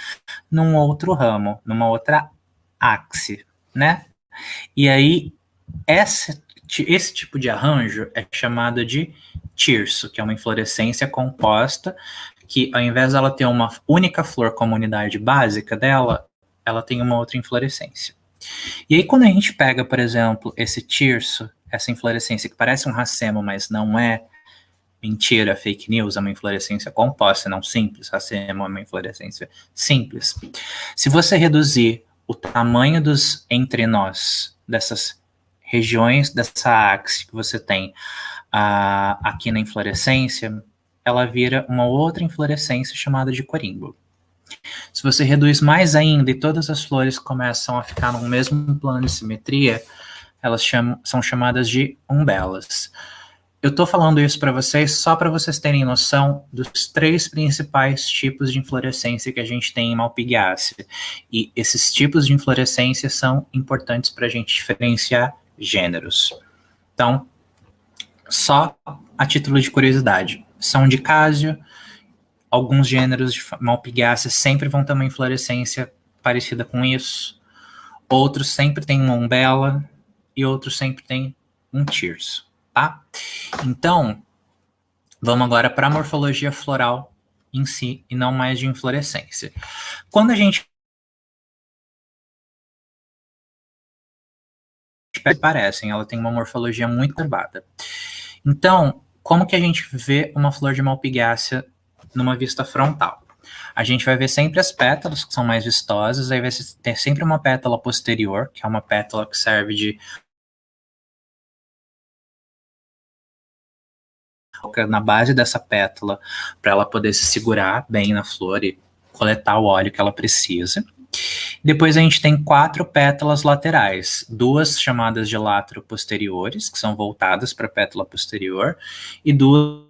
num outro ramo, numa outra ápice, né? E aí, esse tipo de arranjo é chamado de tirso, que é uma inflorescência composta, que ao invés dela ter uma única flor como unidade básica dela, ela tem uma outra inflorescência. E aí, quando a gente pega, por exemplo, esse tirso, essa inflorescência que parece um racemo, mas não é, mentira, fake news, é uma inflorescência composta, não simples, racemo é uma inflorescência simples. Se você reduzir o tamanho dos entrenós, dessas regiões, dessa áxice que você tem aqui na inflorescência, ela vira uma outra inflorescência chamada de corimbo. Se você reduz mais ainda e todas as flores começam a ficar no mesmo plano de simetria, elas são chamadas de umbelas. Eu estou falando isso para vocês só para vocês terem noção dos 3 principais tipos de inflorescência que a gente tem em Malpighiaceae. E esses tipos de inflorescência são importantes para a gente diferenciar gêneros. Então, só a título de curiosidade, São de Cásio, alguns gêneros de Malpighiaceae sempre vão ter uma inflorescência parecida com isso, outros sempre têm uma umbela e outros sempre têm um tirso. Tá? Então, vamos agora para a morfologia floral em si, e não mais de inflorescência. Quando a gente parecem, ela tem uma morfologia muito curvada. Então, como que a gente vê uma flor de Malpighiaceae numa vista frontal? A gente vai ver sempre as pétalas, que são mais vistosas, aí vai ter sempre uma pétala posterior, que é uma pétala que serve de na base dessa pétala para ela poder se segurar bem na flor e coletar o óleo que ela precisa. Depois a gente tem 4 pétalas laterais, 2 chamadas de latero-posteriores, que são voltadas para a pétala posterior, e 2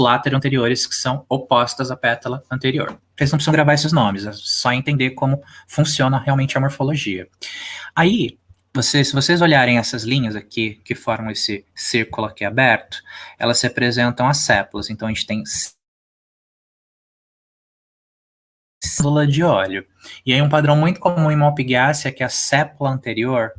latero-anteriores, que são opostas à pétala anterior. Vocês não precisam gravar esses nomes, é só entender como funciona realmente a morfologia. Aí, se vocês olharem essas linhas aqui, que formam esse círculo aqui aberto, elas representam as sépalas. Então, a gente tem célula de óleo. E aí, um padrão muito comum em Malpighiaceae é que a sépala anterior,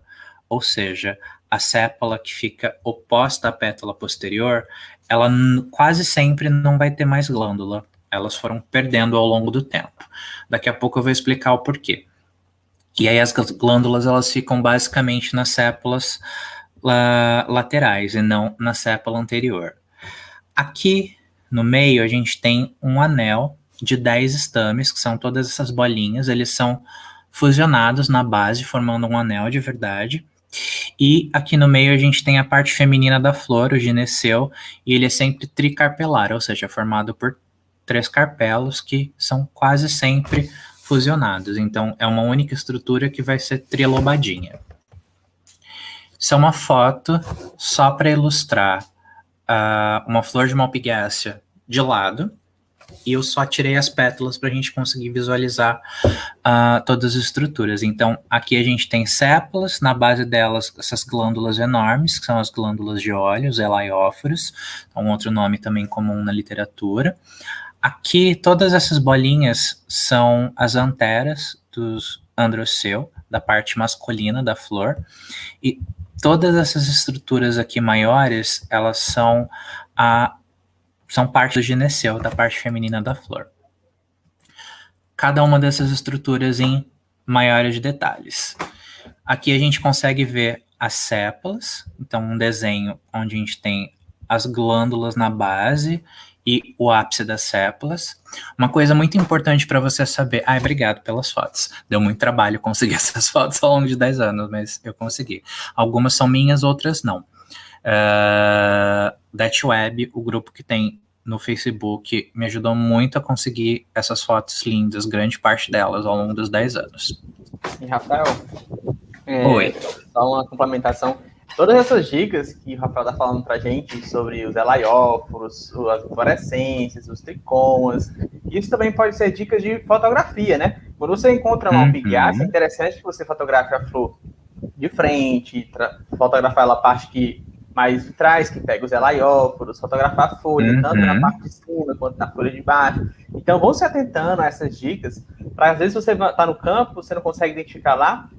ou seja, a sépala que fica oposta à pétala posterior, ela quase sempre não vai ter mais glândula. Elas foram perdendo ao longo do tempo. Daqui a pouco eu vou explicar o porquê. E aí as glândulas, elas ficam basicamente nas sépalas laterais e não na sépala anterior. Aqui no meio a gente tem um anel de 10 estames, que são todas essas bolinhas, eles são fusionados na base, formando um anel de verdade. E aqui no meio a gente tem a parte feminina da flor, o gineceu, e ele é sempre tricarpelar, ou seja, formado por 3 carpelos que são quase sempre fusionados. Então, é uma única estrutura que vai ser trilobadinha. Isso é uma foto só para ilustrar uma flor de malpighiaceae de lado, e eu só tirei as pétalas para a gente conseguir visualizar todas as estruturas. Então, aqui a gente tem sépalas, na base delas, essas glândulas enormes, que são as glândulas de óleo, os elaióforos, um outro nome também comum na literatura. Aqui, todas essas bolinhas são as anteras dos androceu, da parte masculina da flor, e todas essas estruturas aqui maiores, elas são parte do gineceu, da parte feminina da flor. Cada uma dessas estruturas em maiores detalhes. Aqui a gente consegue ver as sépalas, então um desenho onde a gente tem as glândulas na base e o ápice das sépalas. Uma coisa muito importante para você saber... obrigado pelas fotos. Deu muito trabalho conseguir essas fotos ao longo de 10 anos, mas eu consegui. Algumas são minhas, outras não. That Web, o grupo que tem no Facebook, me ajudou muito a conseguir essas fotos lindas, grande parte delas ao longo dos 10 anos. E Rafael, Oi. Só uma complementação. Todas essas dicas que o Rafael está falando para a gente sobre os elaióforos, as fluorescências, os tricomas, isso também pode ser dicas de fotografia, né? Quando você encontra uma malpighiaceae, é interessante que você fotografe a flor de frente, fotografar ela a parte mais de trás, que pega os elaióforos, fotografar a folha, tanto na parte de cima quanto na folha de baixo. Então, vão se atentando a essas dicas, para às vezes você está no campo, você não consegue identificar lá,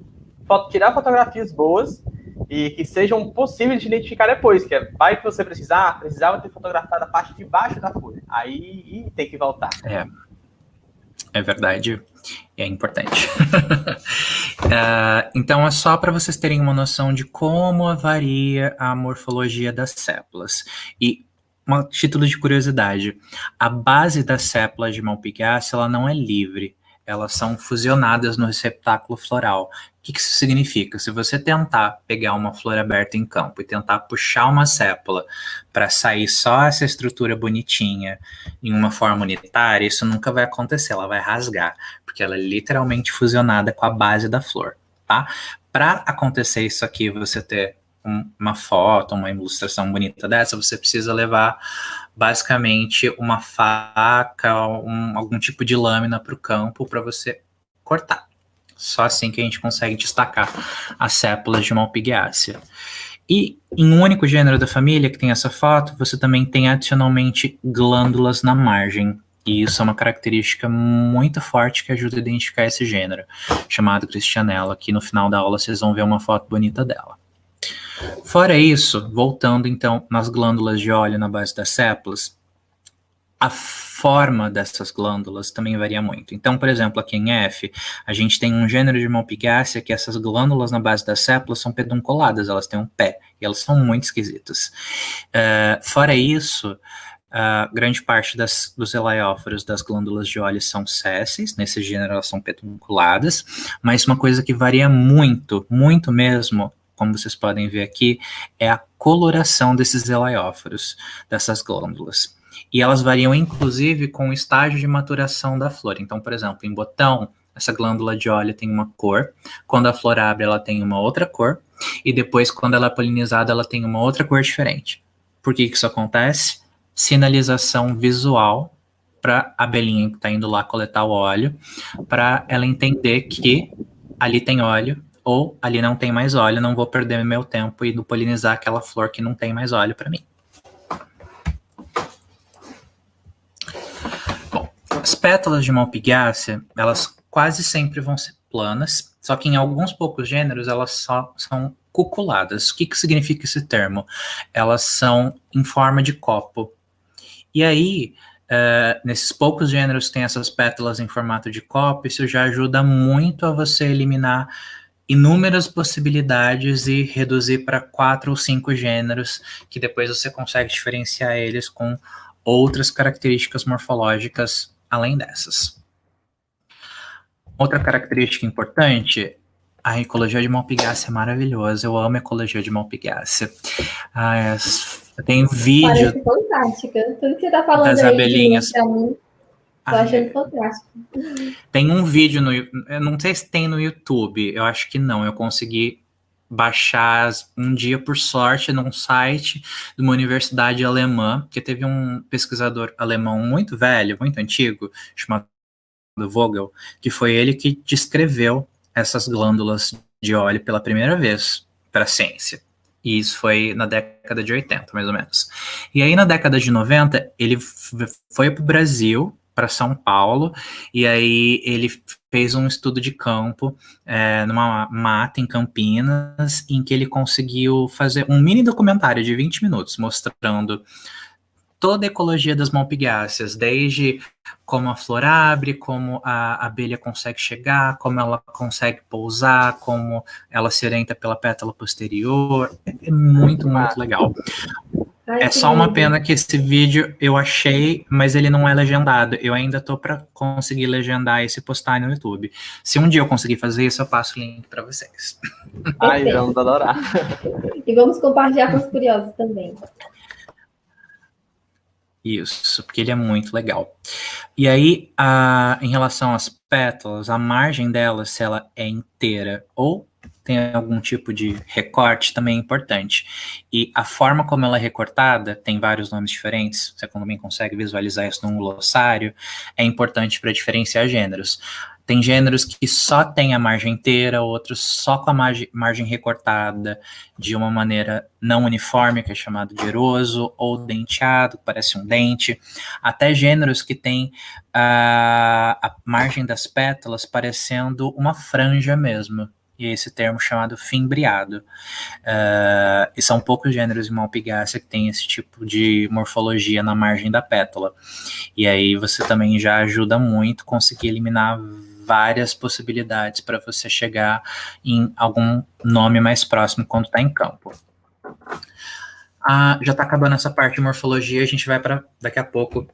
tirar fotografias boas e que sejam possíveis de identificar depois, que vai que você precisava ter fotografado a parte de baixo da folha. Aí tem que voltar. É verdade, é importante. Então, é só para vocês terem uma noção de como varia a morfologia das sépalas. E, um título de curiosidade, a base das sépalas de malpighiaceae, ela não é livre. Elas são fusionadas no receptáculo floral. O que isso significa? Se você tentar pegar uma flor aberta em campo e tentar puxar uma sépala para sair só essa estrutura bonitinha em uma forma unitária, isso nunca vai acontecer, ela vai rasgar, porque ela é literalmente fusionada com a base da flor, tá? Para acontecer isso aqui, você ter uma foto, uma ilustração bonita dessa, você precisa levar basicamente uma faca, algum tipo de lâmina para o campo para você cortar. Só assim que a gente consegue destacar as sépalas de malpighiaceae. E em um único gênero da família que tem essa foto, você também tem adicionalmente glândulas na margem. E isso é uma característica muito forte que ajuda a identificar esse gênero, chamado Christianella, que no final da aula vocês vão ver uma foto bonita dela. Fora isso, voltando então nas glândulas de óleo na base das sépalas, a forma dessas glândulas também varia muito. Então, por exemplo, aqui em F, a gente tem um gênero de malpighiaceae que essas glândulas na base das sépalas são pedunculadas, elas têm um pé, e elas são muito esquisitas. Fora isso, grande parte dos elaióforos das glândulas de óleo são sésseis, nesse gênero elas são pedunculadas, mas uma coisa que varia muito, muito mesmo, como vocês podem ver aqui, é a coloração desses elaióforos, dessas glândulas. E elas variam, inclusive, com o estágio de maturação da flor. Então, por exemplo, em botão, essa glândula de óleo tem uma cor. Quando a flor abre, ela tem uma outra cor. E depois, quando ela é polinizada, ela tem uma outra cor diferente. Por que isso acontece? Sinalização visual para a abelhinha que está indo lá coletar o óleo, para ela entender que ali tem óleo, ou ali não tem mais óleo, não vou perder meu tempo indo polinizar aquela flor que não tem mais óleo para mim. Bom, as pétalas de malpighiaceae, elas quase sempre vão ser planas, só que em alguns poucos gêneros elas só são cuculadas. O que significa esse termo? Elas são em forma de copo. E aí, nesses poucos gêneros que tem essas pétalas em formato de copo, isso já ajuda muito a você eliminar inúmeras possibilidades e reduzir para 4 ou 5 gêneros, que depois você consegue diferenciar eles com outras características morfológicas além dessas. Outra característica importante, a ecologia de Malpighiaceae é maravilhosa. Eu amo a ecologia de Malpighiaceae. Tem vídeo. Parece fantástica. Tudo que você está falando das aí abelhinhas. para mim, tô achando fantástico. Tem um vídeo eu não sei se tem no YouTube, eu acho que não. Eu consegui baixar um dia, por sorte, num site de uma universidade alemã, que teve um pesquisador alemão muito velho, muito antigo, chamado Vogel, que foi ele que descreveu essas glândulas de óleo pela primeira vez para a ciência. E isso foi na década de 80, mais ou menos. E aí, na década de 90, ele foi para o Brasil, para São Paulo, e aí ele fez um estudo de campo numa mata em Campinas, em que ele conseguiu fazer um mini documentário de 20 minutos, mostrando toda a ecologia das Malpighiaceae, desde como a flor abre, como a abelha consegue chegar, como ela consegue pousar, como ela se orienta pela pétala posterior. É muito, muito legal. É só uma pena que esse vídeo eu achei, mas ele não é legendado. Eu ainda tô para conseguir legendar esse e postar no YouTube. Se um dia eu conseguir fazer isso, eu passo o link para vocês. Ai, vamos adorar. E vamos compartilhar com os curiosos também. Isso, porque ele é muito legal. E aí, em relação às pétalas, a margem dela, se ela é inteira ou tem algum tipo de recorte, também é importante. E a forma como ela é recortada, tem vários nomes diferentes, você também consegue visualizar isso num glossário, é importante para diferenciar gêneros. Tem gêneros que só tem a margem inteira, outros só com a margem recortada de uma maneira não uniforme, que é chamado de eroso, ou denteado, que parece um dente. Até gêneros que tem a margem das pétalas parecendo uma franja mesmo. E esse termo chamado fimbriado. E são poucos gêneros de Malpighiaceae que tem esse tipo de morfologia na margem da pétala. E aí você também já ajuda muito conseguir eliminar várias possibilidades para você chegar em algum nome mais próximo quando está em campo. Já está acabando essa parte de morfologia, a gente vai para daqui a pouco.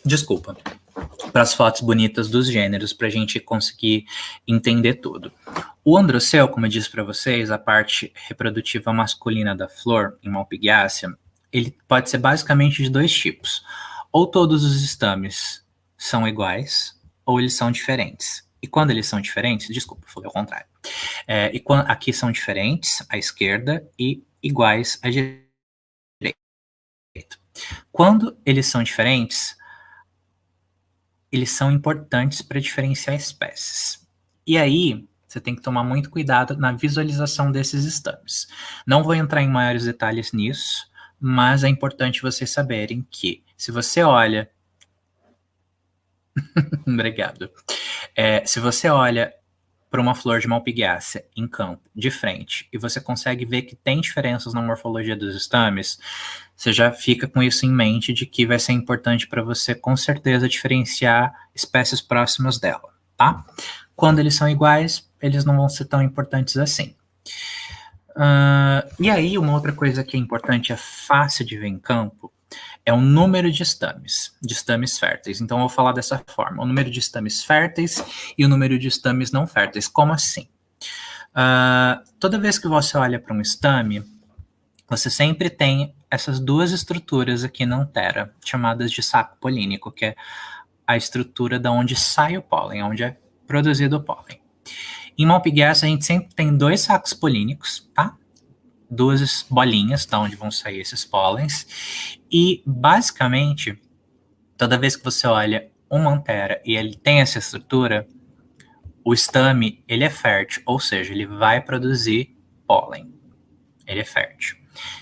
Desculpa. Para as fotos bonitas dos gêneros, para a gente conseguir entender tudo. O androceu, como eu disse para vocês, a parte reprodutiva masculina da flor, em Malpighiaceae, ele pode ser basicamente de dois tipos. Ou todos os estames são iguais, ou eles são diferentes. E quando eles são diferentes, desculpa, eu falei ao contrário. Aqui são diferentes, à esquerda, e iguais à direita. Quando eles são diferentes, eles são importantes para diferenciar espécies. E aí, você tem que tomar muito cuidado na visualização desses estames. Não vou entrar em maiores detalhes nisso, mas é importante vocês saberem que, se você olha... Obrigado. Se você olha para uma flor de Malpighiaceae em campo, de frente, e você consegue ver que tem diferenças na morfologia dos estames, você já fica com isso em mente de que vai ser importante para você, com certeza, diferenciar espécies próximas dela, tá? Quando eles são iguais, eles não vão ser tão importantes assim. E aí, uma outra coisa que é importante, é fácil de ver em campo, é o número de estames férteis. Então, eu vou falar dessa forma: o número de estames férteis e o número de estames não férteis. Como assim? Toda vez que você olha para um estame, você sempre tem essas duas estruturas aqui na antera, chamadas de saco polínico, que é a estrutura da onde sai o pólen, onde é produzido o pólen. Em Malpighiaceae, a gente sempre tem dois sacos polínicos, tá? Duas bolinhas, da onde vão sair esses pólens. E, basicamente, toda vez que você olha uma antera e ele tem essa estrutura, o estame, ele é fértil, ou seja, ele vai produzir pólen. Ele é fértil.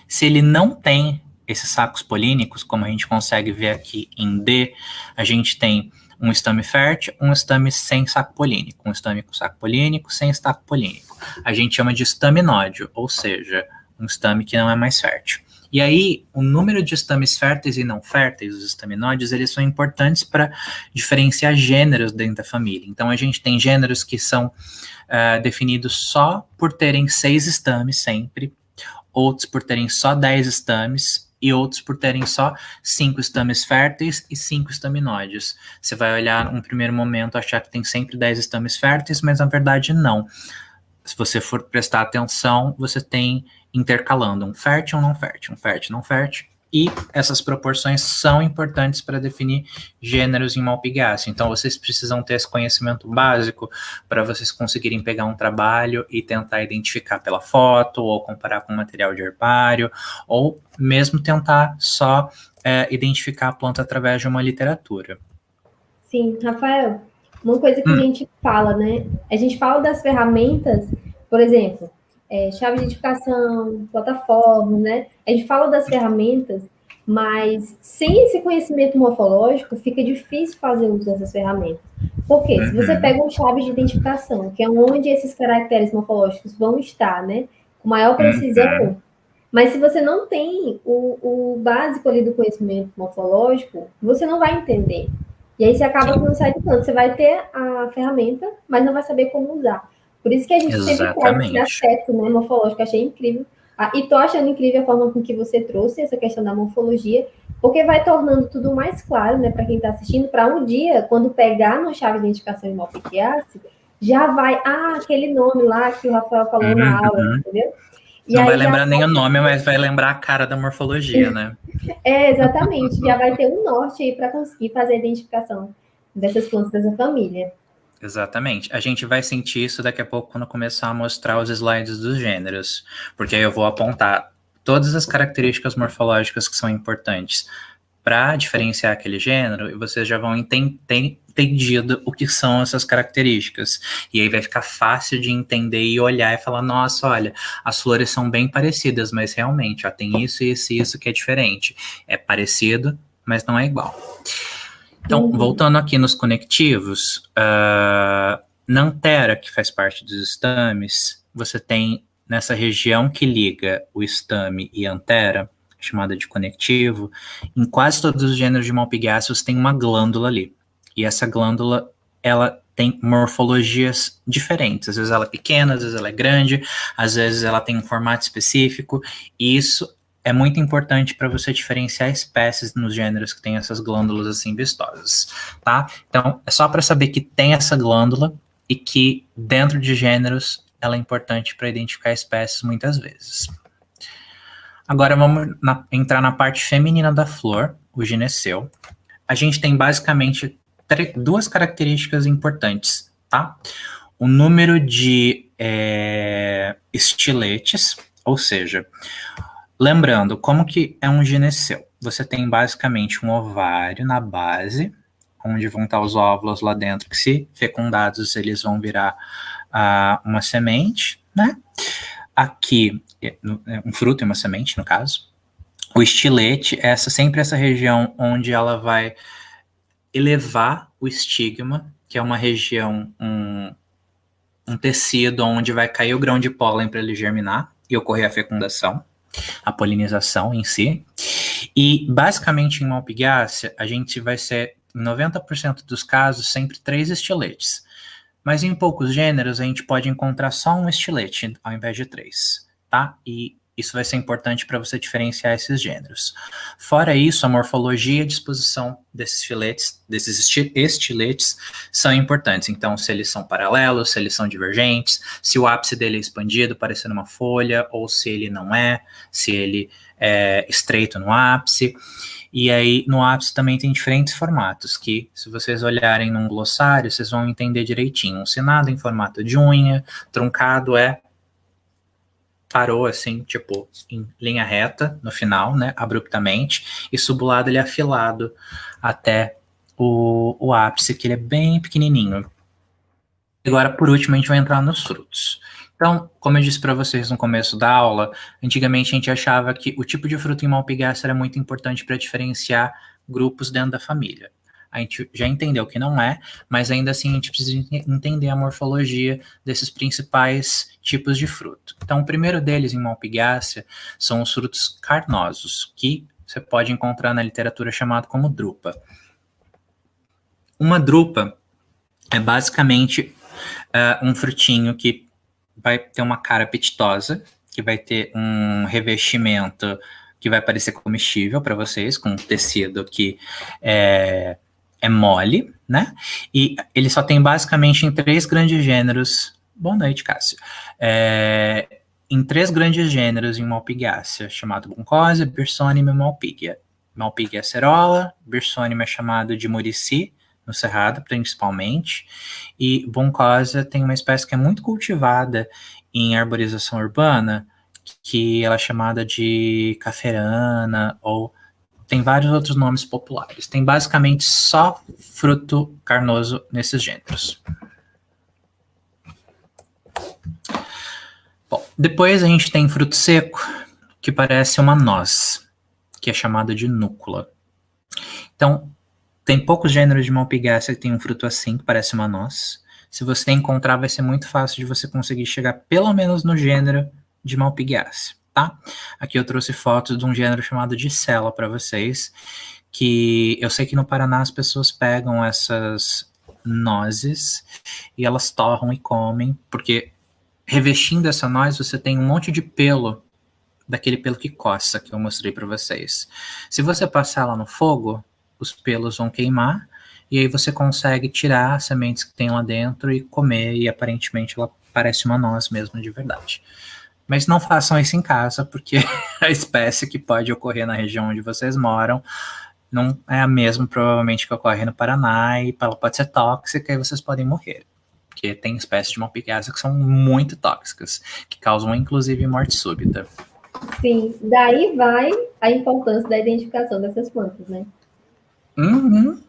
Se ele não tem esses sacos polínicos, como a gente consegue ver aqui em D, a gente tem um estame fértil, um estame sem saco polínico, um estame com saco polínico, sem saco polínico. A gente chama de estaminódio, ou seja, um estame que não é mais fértil. E aí, o número de estames férteis e não férteis, os estaminódios, eles são importantes para diferenciar gêneros dentro da família. Então, a gente tem gêneros que são definidos só por terem 6 estames sempre, outros por terem só 10 estames, e outros por terem só 5 estames férteis e 5 estaminóides. Você vai olhar num primeiro momento, achar que tem sempre 10 estames férteis, mas na verdade não. Se você for prestar atenção, você tem intercalando um fértil, não fértil, um fértil, não fértil, e essas proporções são importantes para definir gêneros em Malpighiaceae. Então, vocês precisam ter esse conhecimento básico para vocês conseguirem pegar um trabalho e tentar identificar pela foto, ou comparar com material de herbário, ou mesmo tentar só identificar a planta através de uma literatura. Sim, Rafael, uma coisa que a gente fala, né? A gente fala das ferramentas, por exemplo, chave de identificação, plataformas, né? A gente fala das ferramentas, mas sem esse conhecimento morfológico, fica difícil fazer uso dessas ferramentas. Por quê? Se você pega uma chave de identificação, que é onde esses caracteres morfológicos vão estar, né? Com maior precisão, mas se você não tem o básico ali do conhecimento morfológico, você não vai entender. E aí você acaba que não sai de tanto. Você vai ter a ferramenta, mas não vai saber como usar. Por isso que a gente sempre traz esse aspecto, né, morfológico. Achei incrível. E tô achando incrível a forma com que você trouxe essa questão da morfologia, porque vai tornando tudo mais claro, né, para quem está assistindo, para um dia, quando pegar no chave de identificação em Malpighiaceae, já vai, aquele nome lá que o Rafael falou na aula, entendeu? E não vai lembrar nem o nome, mas vai lembrar a cara da morfologia, né? Exatamente. Já vai ter um norte aí para conseguir fazer a identificação dessas plantas dessa família. Exatamente. A gente vai sentir isso daqui a pouco quando começar a mostrar os slides dos gêneros, porque aí eu vou apontar todas as características morfológicas que são importantes para diferenciar aquele gênero, e vocês já vão entendido o que são essas características. E aí vai ficar fácil de entender e olhar e falar, nossa, olha, as flores são bem parecidas, mas realmente, ó, tem isso, isso e isso que é diferente. É parecido, mas não é igual. Então, voltando aqui nos conectivos, na antera, que faz parte dos estames, você tem nessa região que liga o estame e a antera, chamada de conectivo, em quase todos os gêneros de Malpighiaceae você tem uma glândula ali. E essa glândula, ela tem morfologias diferentes. Às vezes ela é pequena, às vezes ela é grande, às vezes ela tem um formato específico, e isso é muito importante para você diferenciar espécies nos gêneros que têm essas glândulas assim vistosas, tá? Então, é só para saber que tem essa glândula e que dentro de gêneros ela é importante para identificar espécies muitas vezes. Agora vamos entrar na parte feminina da flor, o gineceu. A gente tem basicamente duas características importantes, tá? O número de estiletes, ou seja, lembrando, como que é um gineceu? Você tem basicamente um ovário na base, onde vão estar os óvulos lá dentro, que se fecundados eles vão virar uma semente, né? Aqui, um fruto e uma semente, no caso. O estilete é sempre essa região onde ela vai elevar o estigma, que é uma região, um tecido onde vai cair o grão de pólen para ele germinar e ocorrer a fecundação, a polinização em si. E, basicamente, em Malpighiaceae, a gente vai ser, em 90% dos casos, sempre 3 estiletes. Mas em poucos gêneros a gente pode encontrar só um estilete ao invés de 3, tá? E isso vai ser importante para você diferenciar esses gêneros. Fora isso, a morfologia e a disposição desses estiletes são importantes. Então, se eles são paralelos, se eles são divergentes, se o ápice dele é expandido, parecendo uma folha, ou se ele não é, se ele é estreito no ápice. E aí, no ápice também tem diferentes formatos, que se vocês olharem num glossário, vocês vão entender direitinho. Um sinado em formato de unha, truncado parou assim, tipo, em linha reta no final, né, abruptamente, e subulado ele é afilado até o ápice, que ele é bem pequenininho. Agora, por último, a gente vai entrar nos frutos. Então, como eu disse para vocês no começo da aula, antigamente a gente achava que o tipo de fruto em Malpighiaceae era muito importante para diferenciar grupos dentro da família. A gente já entendeu que não é, mas ainda assim a gente precisa entender a morfologia desses principais tipos de fruto. Então, o primeiro deles em Malpighiaceae são os frutos carnosos, que você pode encontrar na literatura chamado como drupa. Uma drupa é basicamente um frutinho que vai ter uma cara apetitosa, que vai ter um revestimento que que vai parecer comestível para vocês, com um tecido que é mole, né? E ele só tem basicamente em 3 grandes gêneros. Boa noite, Cássio. Em 3 grandes gêneros em Malpighiaceae, chamado Buncosia, Bersonium e Malpighiaceae. Malpighiaceae acerola, Bersonium é chamado de murici, no Cerrado, principalmente, e Buncosia tem uma espécie que é muito cultivada em arborização urbana, que ela é chamada de caferana, ou tem vários outros nomes populares. Tem basicamente só fruto carnoso nesses gêneros. Bom, depois a gente tem fruto seco, que parece uma noz, que é chamada de núcula. Então, tem poucos gêneros de Malpighiaceae que tem um fruto assim, que parece uma noz. Se você encontrar, vai ser muito fácil de você conseguir chegar pelo menos no gênero de Malpighiaceae, tá? Aqui eu trouxe fotos de um gênero chamado Dicela para vocês, que eu sei que no Paraná as pessoas pegam essas nozes e elas torram e comem, porque revestindo essa noz você tem um monte de pelo, daquele pelo que coça, que eu mostrei para vocês. Se você passar ela no fogo, os pelos vão queimar, e aí você consegue tirar as sementes que tem lá dentro e comer, e aparentemente ela parece uma noz mesmo de verdade. Mas não façam isso em casa, porque a espécie que pode ocorrer na região onde vocês moram não é a mesma, provavelmente, que ocorre no Paraná, e ela pode ser tóxica e vocês podem morrer. Porque tem espécies de Malpighiaceae que são muito tóxicas, que causam, inclusive, morte súbita. Sim, daí vai a importância da identificação dessas plantas, né? Uhum.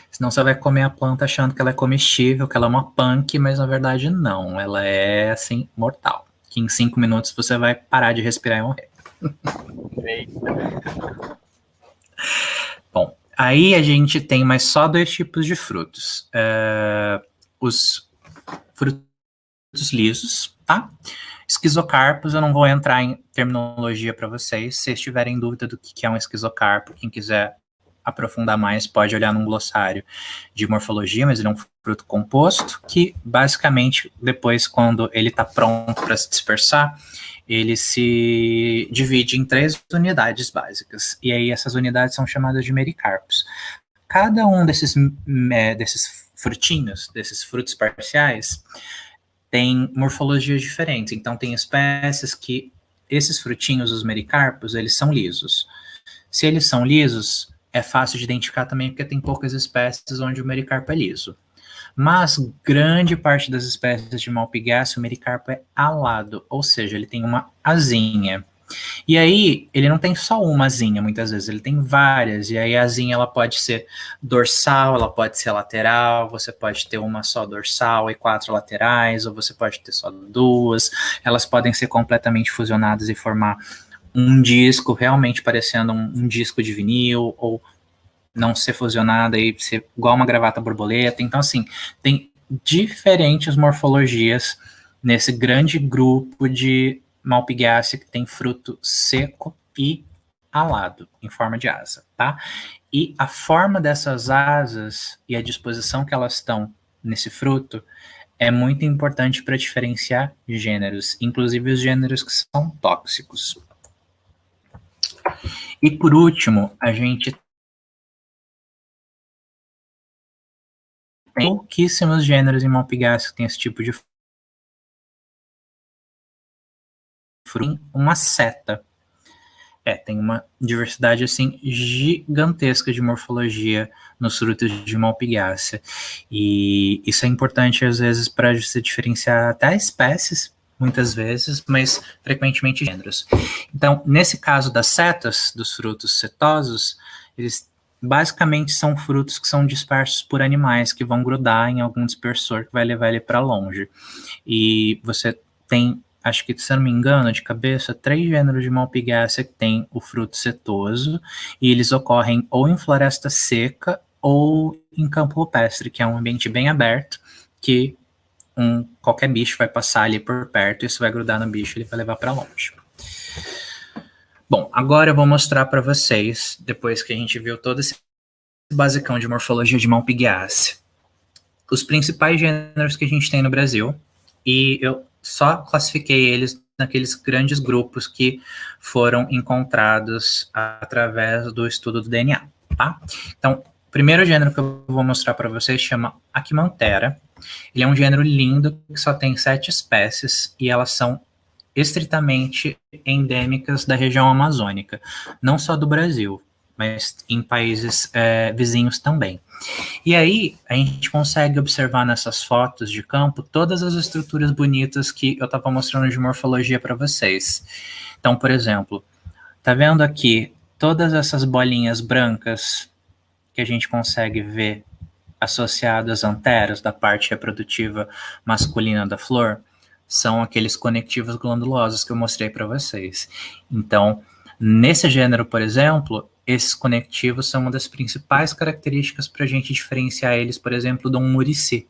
Senão você vai comer a planta achando que ela é comestível, que ela é uma punk, mas na verdade não. Ela é, assim, mortal. Que em 5 minutos você vai parar de respirar e morrer. Bom, aí a gente tem mais só 2 tipos de frutos. Os frutos lisos, tá? Esquizocarpos, eu não vou entrar em terminologia para vocês. Se vocês tiverem dúvida do que é um esquizocarpo, quem quiser aprofundar mais, pode olhar num glossário de morfologia, mas ele é um fruto composto, que basicamente, depois, quando ele está pronto para se dispersar, ele se divide em 3 unidades básicas, e aí essas unidades são chamadas de mericarpos. Cada um desses frutinhos, desses frutos parciais, tem morfologias diferentes, então tem espécies que esses frutinhos, os mericarpos, eles são lisos. Se eles são lisos, é fácil de identificar também, porque tem poucas espécies onde o mericarpo é liso. Mas grande parte das espécies de Malpighiaceae, o mericarpo é alado, ou seja, ele tem uma asinha. E aí, ele não tem só uma asinha, muitas vezes, ele tem várias. E aí a asinha, ela pode ser dorsal, ela pode ser lateral, você pode ter uma só dorsal e 4 laterais, ou você pode ter só 2. Elas podem ser completamente fusionadas e formar um disco, realmente parecendo um disco de vinil, ou não ser fusionada e ser igual uma gravata borboleta. Então, assim, tem diferentes morfologias nesse grande grupo de Malpighiaceae que tem fruto seco e alado, em forma de asa, tá? E a forma dessas asas e a disposição que elas estão nesse fruto é muito importante para diferenciar gêneros, inclusive os gêneros que são tóxicos. E por último, a gente tem pouquíssimos gêneros em Malpighiaceae que tem esse tipo de fruto. Uma seta. Tem uma diversidade assim gigantesca de morfologia nos frutos de Malpighiaceae. E isso é importante às vezes para se diferenciar até espécies, muitas vezes, mas frequentemente gêneros. Então, nesse caso das setas, dos frutos setosos, eles basicamente são frutos que são dispersos por animais que vão grudar em algum dispersor que vai levar ele para longe. E você tem, acho que, se eu não me engano, de cabeça, 3 gêneros de Malpighiaceae que tem o fruto setoso, e eles ocorrem ou em floresta seca ou em campo rupestre, que é um ambiente bem aberto, que qualquer bicho vai passar ali por perto, e isso vai grudar no bicho e ele vai levar para longe. Bom, agora eu vou mostrar para vocês, depois que a gente viu todo esse basicão de morfologia de Malpighiaceae, os principais gêneros que a gente tem no Brasil, e eu só classifiquei eles naqueles grandes grupos que foram encontrados através do estudo do DNA, tá? Então, o primeiro gênero que eu vou mostrar para vocês chama Achimanthera. Ele é um gênero lindo que só tem 7 espécies e elas são estritamente endêmicas da região amazônica, não só do Brasil, mas em países vizinhos também. E aí, a gente consegue observar nessas fotos de campo todas as estruturas bonitas que eu estava mostrando de morfologia para vocês. Então, por exemplo, tá vendo aqui todas essas bolinhas brancas que a gente consegue ver associadas às anteras da parte reprodutiva masculina da flor? São aqueles conectivos glandulosos que eu mostrei para vocês. Então, nesse gênero, por exemplo, esses conectivos são uma das principais características para a gente diferenciar eles, por exemplo, de um murici,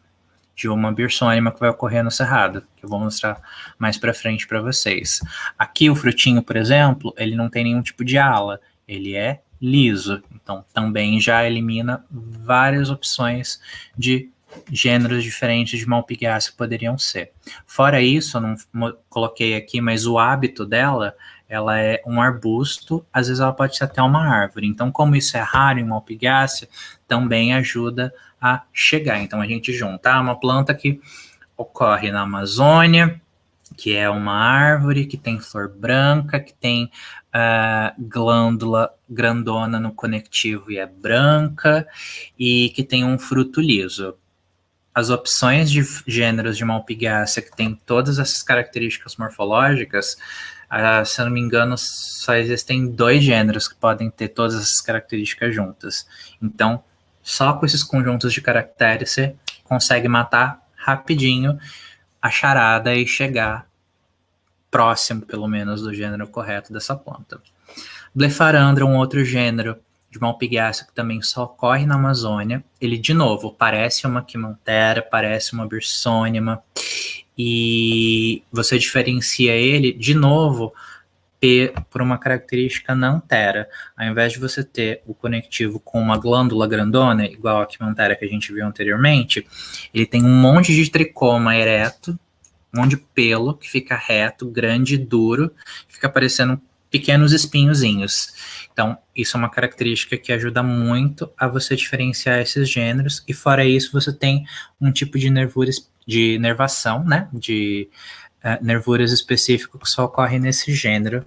de uma birsônima que vai ocorrer no cerrado, que eu vou mostrar mais para frente para vocês. Aqui o frutinho, por exemplo, ele não tem nenhum tipo de ala, ele é liso, então também já elimina várias opções de gêneros diferentes de malpighiaceae que poderiam ser. Fora isso, eu não coloquei aqui, mas o hábito dela, ela é um arbusto, às vezes ela pode ser até uma árvore. Então, como isso é raro em malpighiaceae, também ajuda a chegar. Então, a gente junta uma planta que ocorre na Amazônia, que é uma árvore, que tem flor branca, que tem glândula grandona no conectivo e é branca, e que tem um fruto liso. As opções de gêneros de malpighiaceae que tem todas essas características morfológicas, se eu não me engano, só existem 2 gêneros que podem ter todas essas características juntas. Então, só com esses conjuntos de caracteres você consegue matar rapidinho a charada e chegar próximo, pelo menos, do gênero correto dessa planta. Blefarandra é um outro gênero de malpighiaceae que também só ocorre na Amazônia. Ele, de novo, parece uma Achimanthera, parece uma birsônima, e você diferencia ele, de novo, por uma característica na antera. Ao invés de você ter o conectivo com uma glândula grandona, igual a Achimanthera que a gente viu anteriormente, ele tem um monte de tricoma ereto, um monte de pelo que fica reto, grande, duro, fica parecendo pequenos espinhozinhos. Então, isso é uma característica que ajuda muito a você diferenciar esses gêneros, e fora isso, você tem um tipo de nervação, né, de nervuras específico que só ocorre nesse gênero,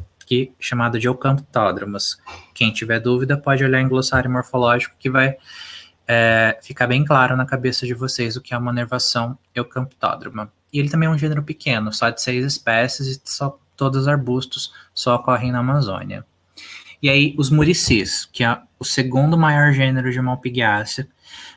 chamado de Eucamptodromus. Quem tiver dúvida pode olhar em glossário morfológico, que vai ficar bem claro na cabeça de vocês o que é uma nervação Eucamptodroma. E ele também é um gênero pequeno, só de 6 espécies, e todos os arbustos só ocorrem na Amazônia. E aí, os muricis, que é o segundo maior gênero de malpighiaceae,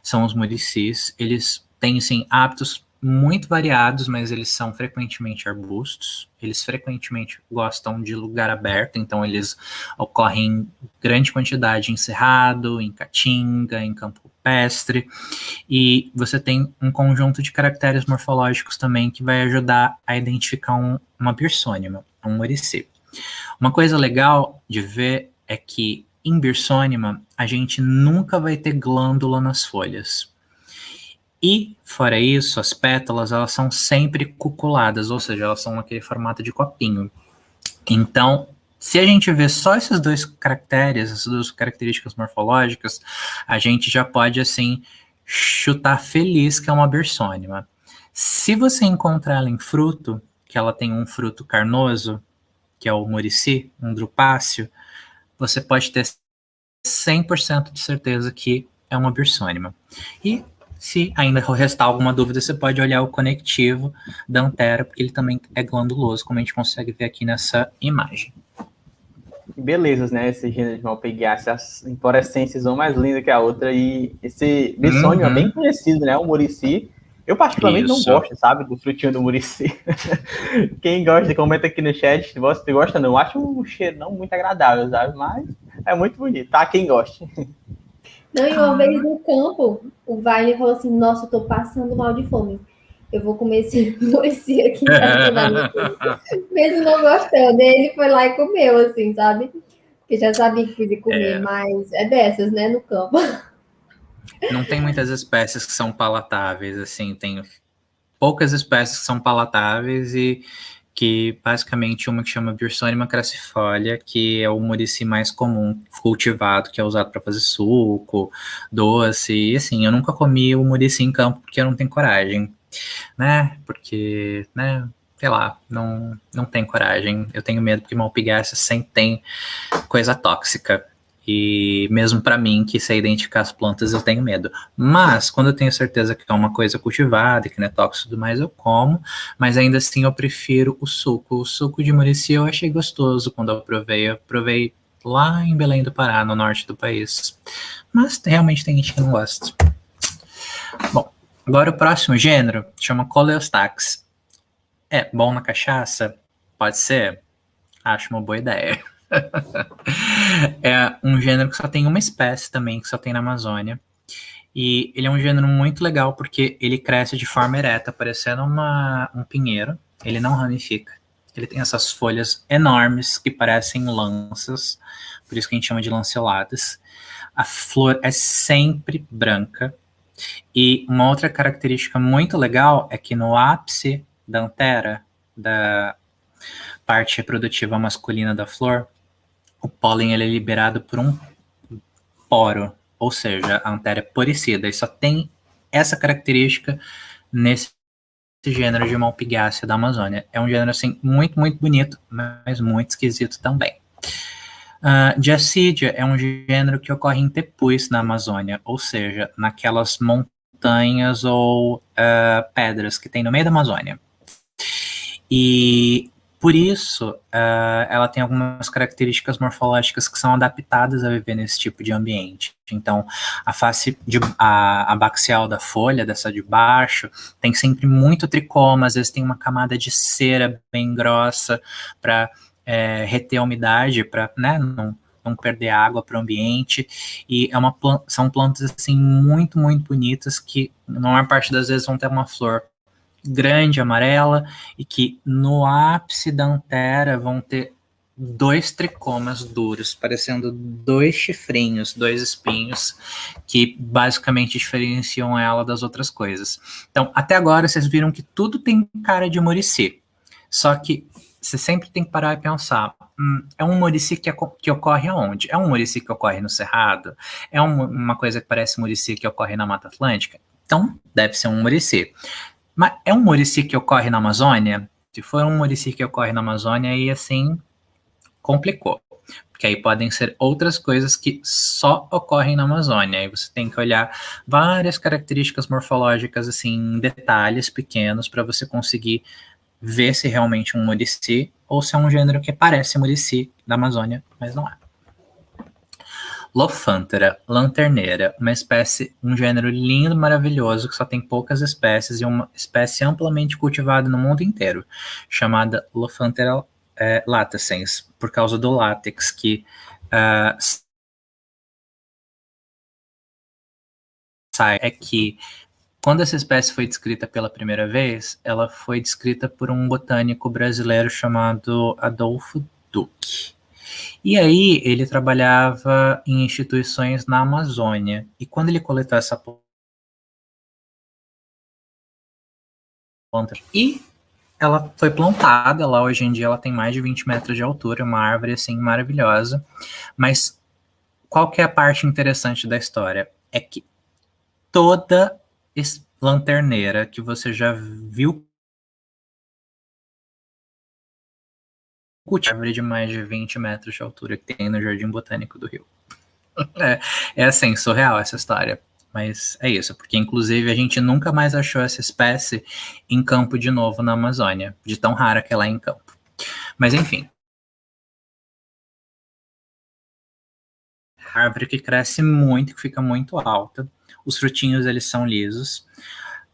são os muricis. Eles têm, sim, hábitos muito variados, mas eles são frequentemente arbustos. Eles frequentemente gostam de lugar aberto, então eles ocorrem em grande quantidade em cerrado, em caatinga, em campo rupestre. E você tem um conjunto de caracteres morfológicos também que vai ajudar a identificar uma birsônima, um murici. Uma coisa legal de ver é que em birsônima a gente nunca vai ter glândula nas folhas. E, fora isso, as pétalas, elas são sempre cuculadas, ou seja, elas são naquele formato de copinho. Então, se a gente vê só esses 2 caracteres, essas 2 características morfológicas, a gente já pode, assim, chutar feliz que é uma birsônima. Se você encontrar ela em fruto, que ela tem um fruto carnoso, que é o murici, um drupáceo, você pode ter 100% de certeza que é uma birsônima. E se ainda restar alguma dúvida, você pode olhar o conectivo da antera, porque ele também é glanduloso, como a gente consegue ver aqui nessa imagem. Belezas, né? Esse gênero de malpighiaceae, as inflorescências são mais lindas que a outra, e esse birsônimo é bem conhecido, né? O murici. Eu particularmente não gosto, sabe, do frutinho do murici. Quem gosta, comenta aqui no chat se você gosta. Não, eu acho um cheiro não muito agradável, sabe, mas é muito bonito, tá? Quem gosta. Não, e uma vez no campo, o Wagner falou assim, nossa, eu tô passando mal de fome. Eu vou comer esse murici aqui, mesmo não gostando. Ele foi lá e comeu, assim, sabe? Porque já sabia que queria comer, mas é dessas, né, no campo. Não tem muitas espécies que são palatáveis, assim, tem poucas espécies que são palatáveis, e que basicamente uma que chama Bursonium crassifolia, que é o murici mais comum cultivado, que é usado para fazer suco, doce, e assim, eu nunca comi o murici em campo porque eu não tenho coragem, né? Porque, né, sei lá, não tenho coragem. Eu tenho medo porque malpighiaceae sempre tem coisa tóxica. E mesmo para mim, que sei identificar as plantas, eu tenho medo. Mas, quando eu tenho certeza que é uma coisa cultivada, que não é tóxico e tudo mais, eu como. Mas ainda assim, eu prefiro o suco. O suco de murici eu achei gostoso quando eu provei. Eu provei lá em Belém do Pará, no norte do país. Mas realmente tem gente que não gosta. Bom, agora o próximo gênero chama Coleostax. É bom na cachaça? Pode ser? Acho uma boa ideia. É um gênero que só tem uma espécie também, que só tem na Amazônia. E ele é um gênero muito legal porque ele cresce de forma ereta, parecendo um pinheiro. Ele não ramifica. Ele tem essas folhas enormes que parecem lanças, por isso que a gente chama de lanceoladas. A flor é sempre branca. E uma outra característica muito legal é que no ápice da antera, da parte reprodutiva masculina da flor, o pólen ele é liberado por um poro, ou seja, a antera é poricida, e só tem essa característica nesse gênero de Malpighiaceae da Amazônia. É um gênero assim muito, muito bonito, mas muito esquisito também. Diacidia é um gênero que ocorre em tepus na Amazônia, ou seja, naquelas montanhas ou pedras que tem no meio da Amazônia. E por isso, ela tem algumas características morfológicas que são adaptadas a viver nesse tipo de ambiente. Então, a face abaxial da folha, dessa de baixo, tem sempre muito tricoma, às vezes tem uma camada de cera bem grossa para reter a umidade, para, né, não perder água para o ambiente. E são plantas assim, muito, muito bonitas que, na maior parte das vezes, vão ter uma flor grande, amarela, e que no ápice da antera vão ter 2 tricomas duros, parecendo 2 chifrinhos, 2 espinhos, que basicamente diferenciam ela das outras coisas. Então, até agora, vocês viram que tudo tem cara de murici, só que você sempre tem que parar e pensar, é um murici que ocorre aonde? É um murici que ocorre no Cerrado? É uma coisa que parece murici que ocorre na Mata Atlântica? Então, deve ser um murici. Mas é um murici que ocorre na Amazônia? Se for um murici que ocorre na Amazônia, aí assim, complicou. Porque aí podem ser outras coisas que só ocorrem na Amazônia. Aí você tem que olhar várias características morfológicas, assim, detalhes pequenos, para você conseguir ver se realmente é um murici ou se é um gênero que parece murici da Amazônia, mas não é. Lophantera lanterneira, uma espécie, um gênero lindo, maravilhoso, que só tem poucas espécies e uma espécie amplamente cultivada no mundo inteiro, chamada Lophantera latescens, por causa do látex que sai. É que quando essa espécie foi descrita pela primeira vez, ela foi descrita por um botânico brasileiro chamado Adolfo Duque. E aí ele trabalhava em instituições na Amazônia. E quando ele coletou essa planta, e ela foi plantada lá, hoje em dia ela tem mais de 20 metros de altura, uma árvore assim maravilhosa. Mas qual que é a parte interessante da história? É que toda lanterneira que você já viu árvore de mais de 20 metros de altura que tem no Jardim Botânico do Rio. É assim, surreal essa história. Mas é isso, porque inclusive a gente nunca mais achou essa espécie em campo de novo na Amazônia, de tão rara que ela é em campo. Mas enfim. Árvore que cresce muito, que fica muito alta. Os frutinhos, eles são lisos.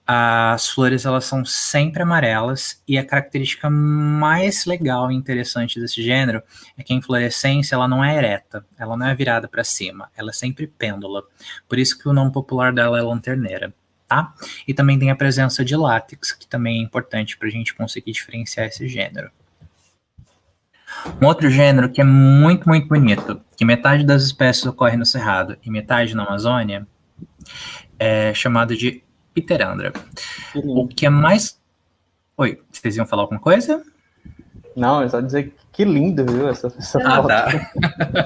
As flores, elas são sempre amarelas, e a característica mais legal e interessante desse gênero é que a inflorescência, ela não é ereta, ela não é virada para cima, ela é sempre pêndula. Por isso que o nome popular dela é lanterneira, tá? E também tem a presença de látex, que também é importante para a gente conseguir diferenciar esse gênero. Um outro gênero que é muito, muito bonito, que metade das espécies ocorre no Cerrado e metade na Amazônia, é chamado de Pterandra. O que é mais... Oi, vocês iam falar alguma coisa? Não, é só dizer que lindo, viu, essa foto. Tá.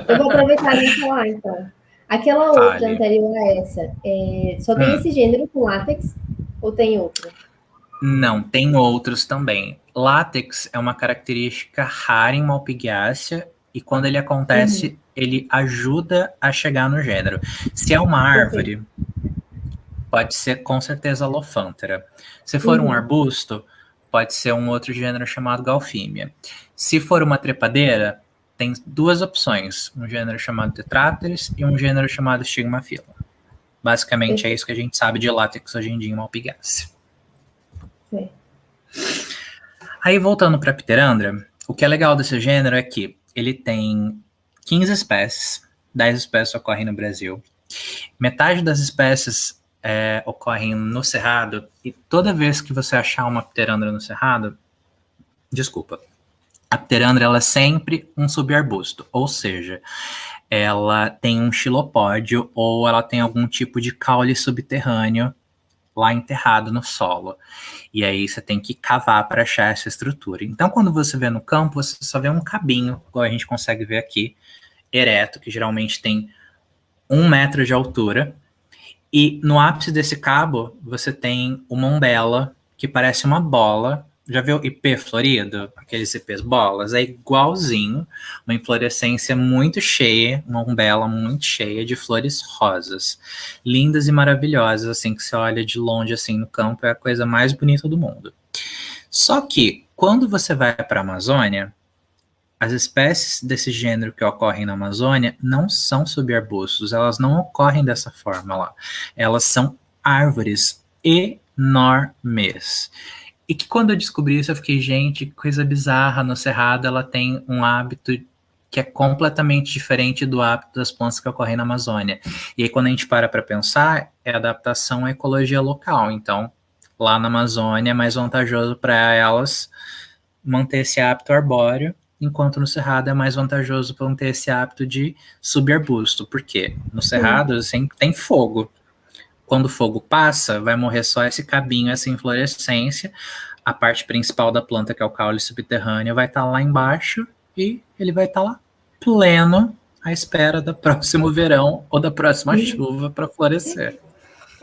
Eu vou aproveitar e falar, então. Aquela outra Fale. anterior a essa, só tem esse gênero com látex ou tem outro? Não, tem outros também. Látex é uma característica rara em Malpighiaceae e quando ele acontece, ele ajuda a chegar no gênero. Se é uma árvore, pode ser com certeza Lophantera. Se for um arbusto, pode ser um outro gênero chamado Galfímia. Se for uma trepadeira, tem duas opções, um gênero chamado Tetrateres e um gênero chamado Stigmaphylla. Basicamente é isso que a gente sabe de látex hoje em dia em Malpighiaceae. Aí voltando para Pterandra, o que é legal desse gênero é que ele tem 15 espécies, 10 espécies ocorrem no Brasil. Metade das espécies ocorrem no Cerrado, e toda vez que você achar uma Pterandra no Cerrado, a Pterandra ela é sempre um subarbusto, ou seja, ela tem um xilopódio ou ela tem algum tipo de caule subterrâneo lá enterrado no solo. E aí você tem que cavar para achar essa estrutura. Então, quando você vê no campo, você só vê um cabinho, igual a gente consegue ver aqui, ereto, que geralmente tem 1 metro de altura. E no ápice desse cabo, você tem uma umbela, que parece uma bola. Já viu ipê florido? Aqueles ipês bolas? É igualzinho, uma inflorescência muito cheia, uma umbela muito cheia de flores rosas, lindas e maravilhosas, assim, que você olha de longe, assim, no campo, é a coisa mais bonita do mundo. Só que, quando você vai para a Amazônia, as espécies desse gênero que ocorrem na Amazônia não são subarbustos, elas não ocorrem dessa forma lá. Elas são árvores enormes. E que quando eu descobri isso, eu fiquei, gente, que coisa bizarra. No Cerrado, ela tem um hábito que é completamente diferente do hábito das plantas que ocorrem na Amazônia. E aí, quando a gente para pensar, é adaptação à ecologia local. Então, lá na Amazônia, é mais vantajoso para elas manter esse hábito arbóreo, enquanto no Cerrado é mais vantajoso para manter esse hábito de subarbusto. Por quê? No Cerrado, sempre tem fogo. Quando o fogo passa, vai morrer só esse cabinho, essa inflorescência. A parte principal da planta, que é o caule subterrâneo, vai estar lá embaixo e ele vai estar lá pleno à espera do próximo verão ou da próxima chuva para florescer.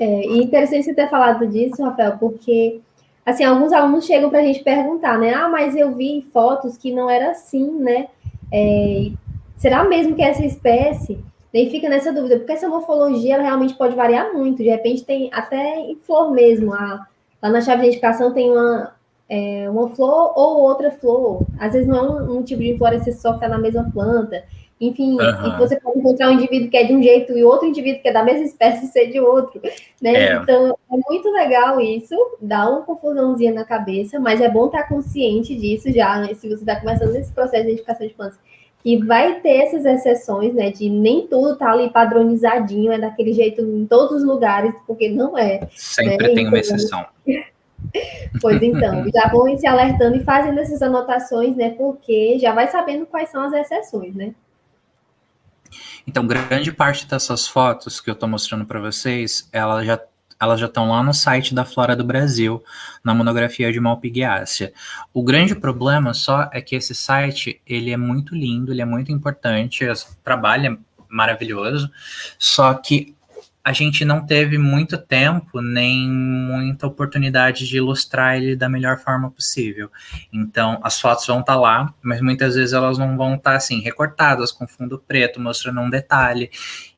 E interessante você ter falado disso, Rafael, porque assim, alguns alunos chegam para a gente perguntar, né? Ah, mas eu vi fotos que não era assim, né? Será mesmo que essa espécie... Daí fica nessa dúvida, porque essa morfologia ela realmente pode variar muito. De repente tem até em flor mesmo. Lá na chave de identificação tem uma flor ou outra flor. Às vezes não é um tipo de inflorescência só que está na mesma planta. Enfim, e você pode encontrar um indivíduo que é de um jeito e outro indivíduo que é da mesma espécie ser de outro. Né? Então, é muito legal isso. Dá uma confusãozinha na cabeça, mas é bom estar consciente disso já, se você está começando esse processo de identificação de plantas. Que vai ter essas exceções, né? De nem tudo tá ali padronizadinho, é daquele jeito em todos os lugares, porque não é. Sempre tem uma exceção. Pois então, já vão se alertando e fazendo essas anotações, né? Porque já vai sabendo quais são as exceções, né? Então, grande parte dessas fotos que eu estou mostrando para vocês, elas já estão lá no site da Flora do Brasil, na monografia de Malpighiaceae. O grande problema só é que esse site, ele é muito lindo, ele é muito importante, o trabalho é maravilhoso, só que a gente não teve muito tempo, nem muita oportunidade de ilustrar ele da melhor forma possível. Então, as fotos vão estar lá, mas muitas vezes elas não vão estar, assim, recortadas com fundo preto, mostrando um detalhe.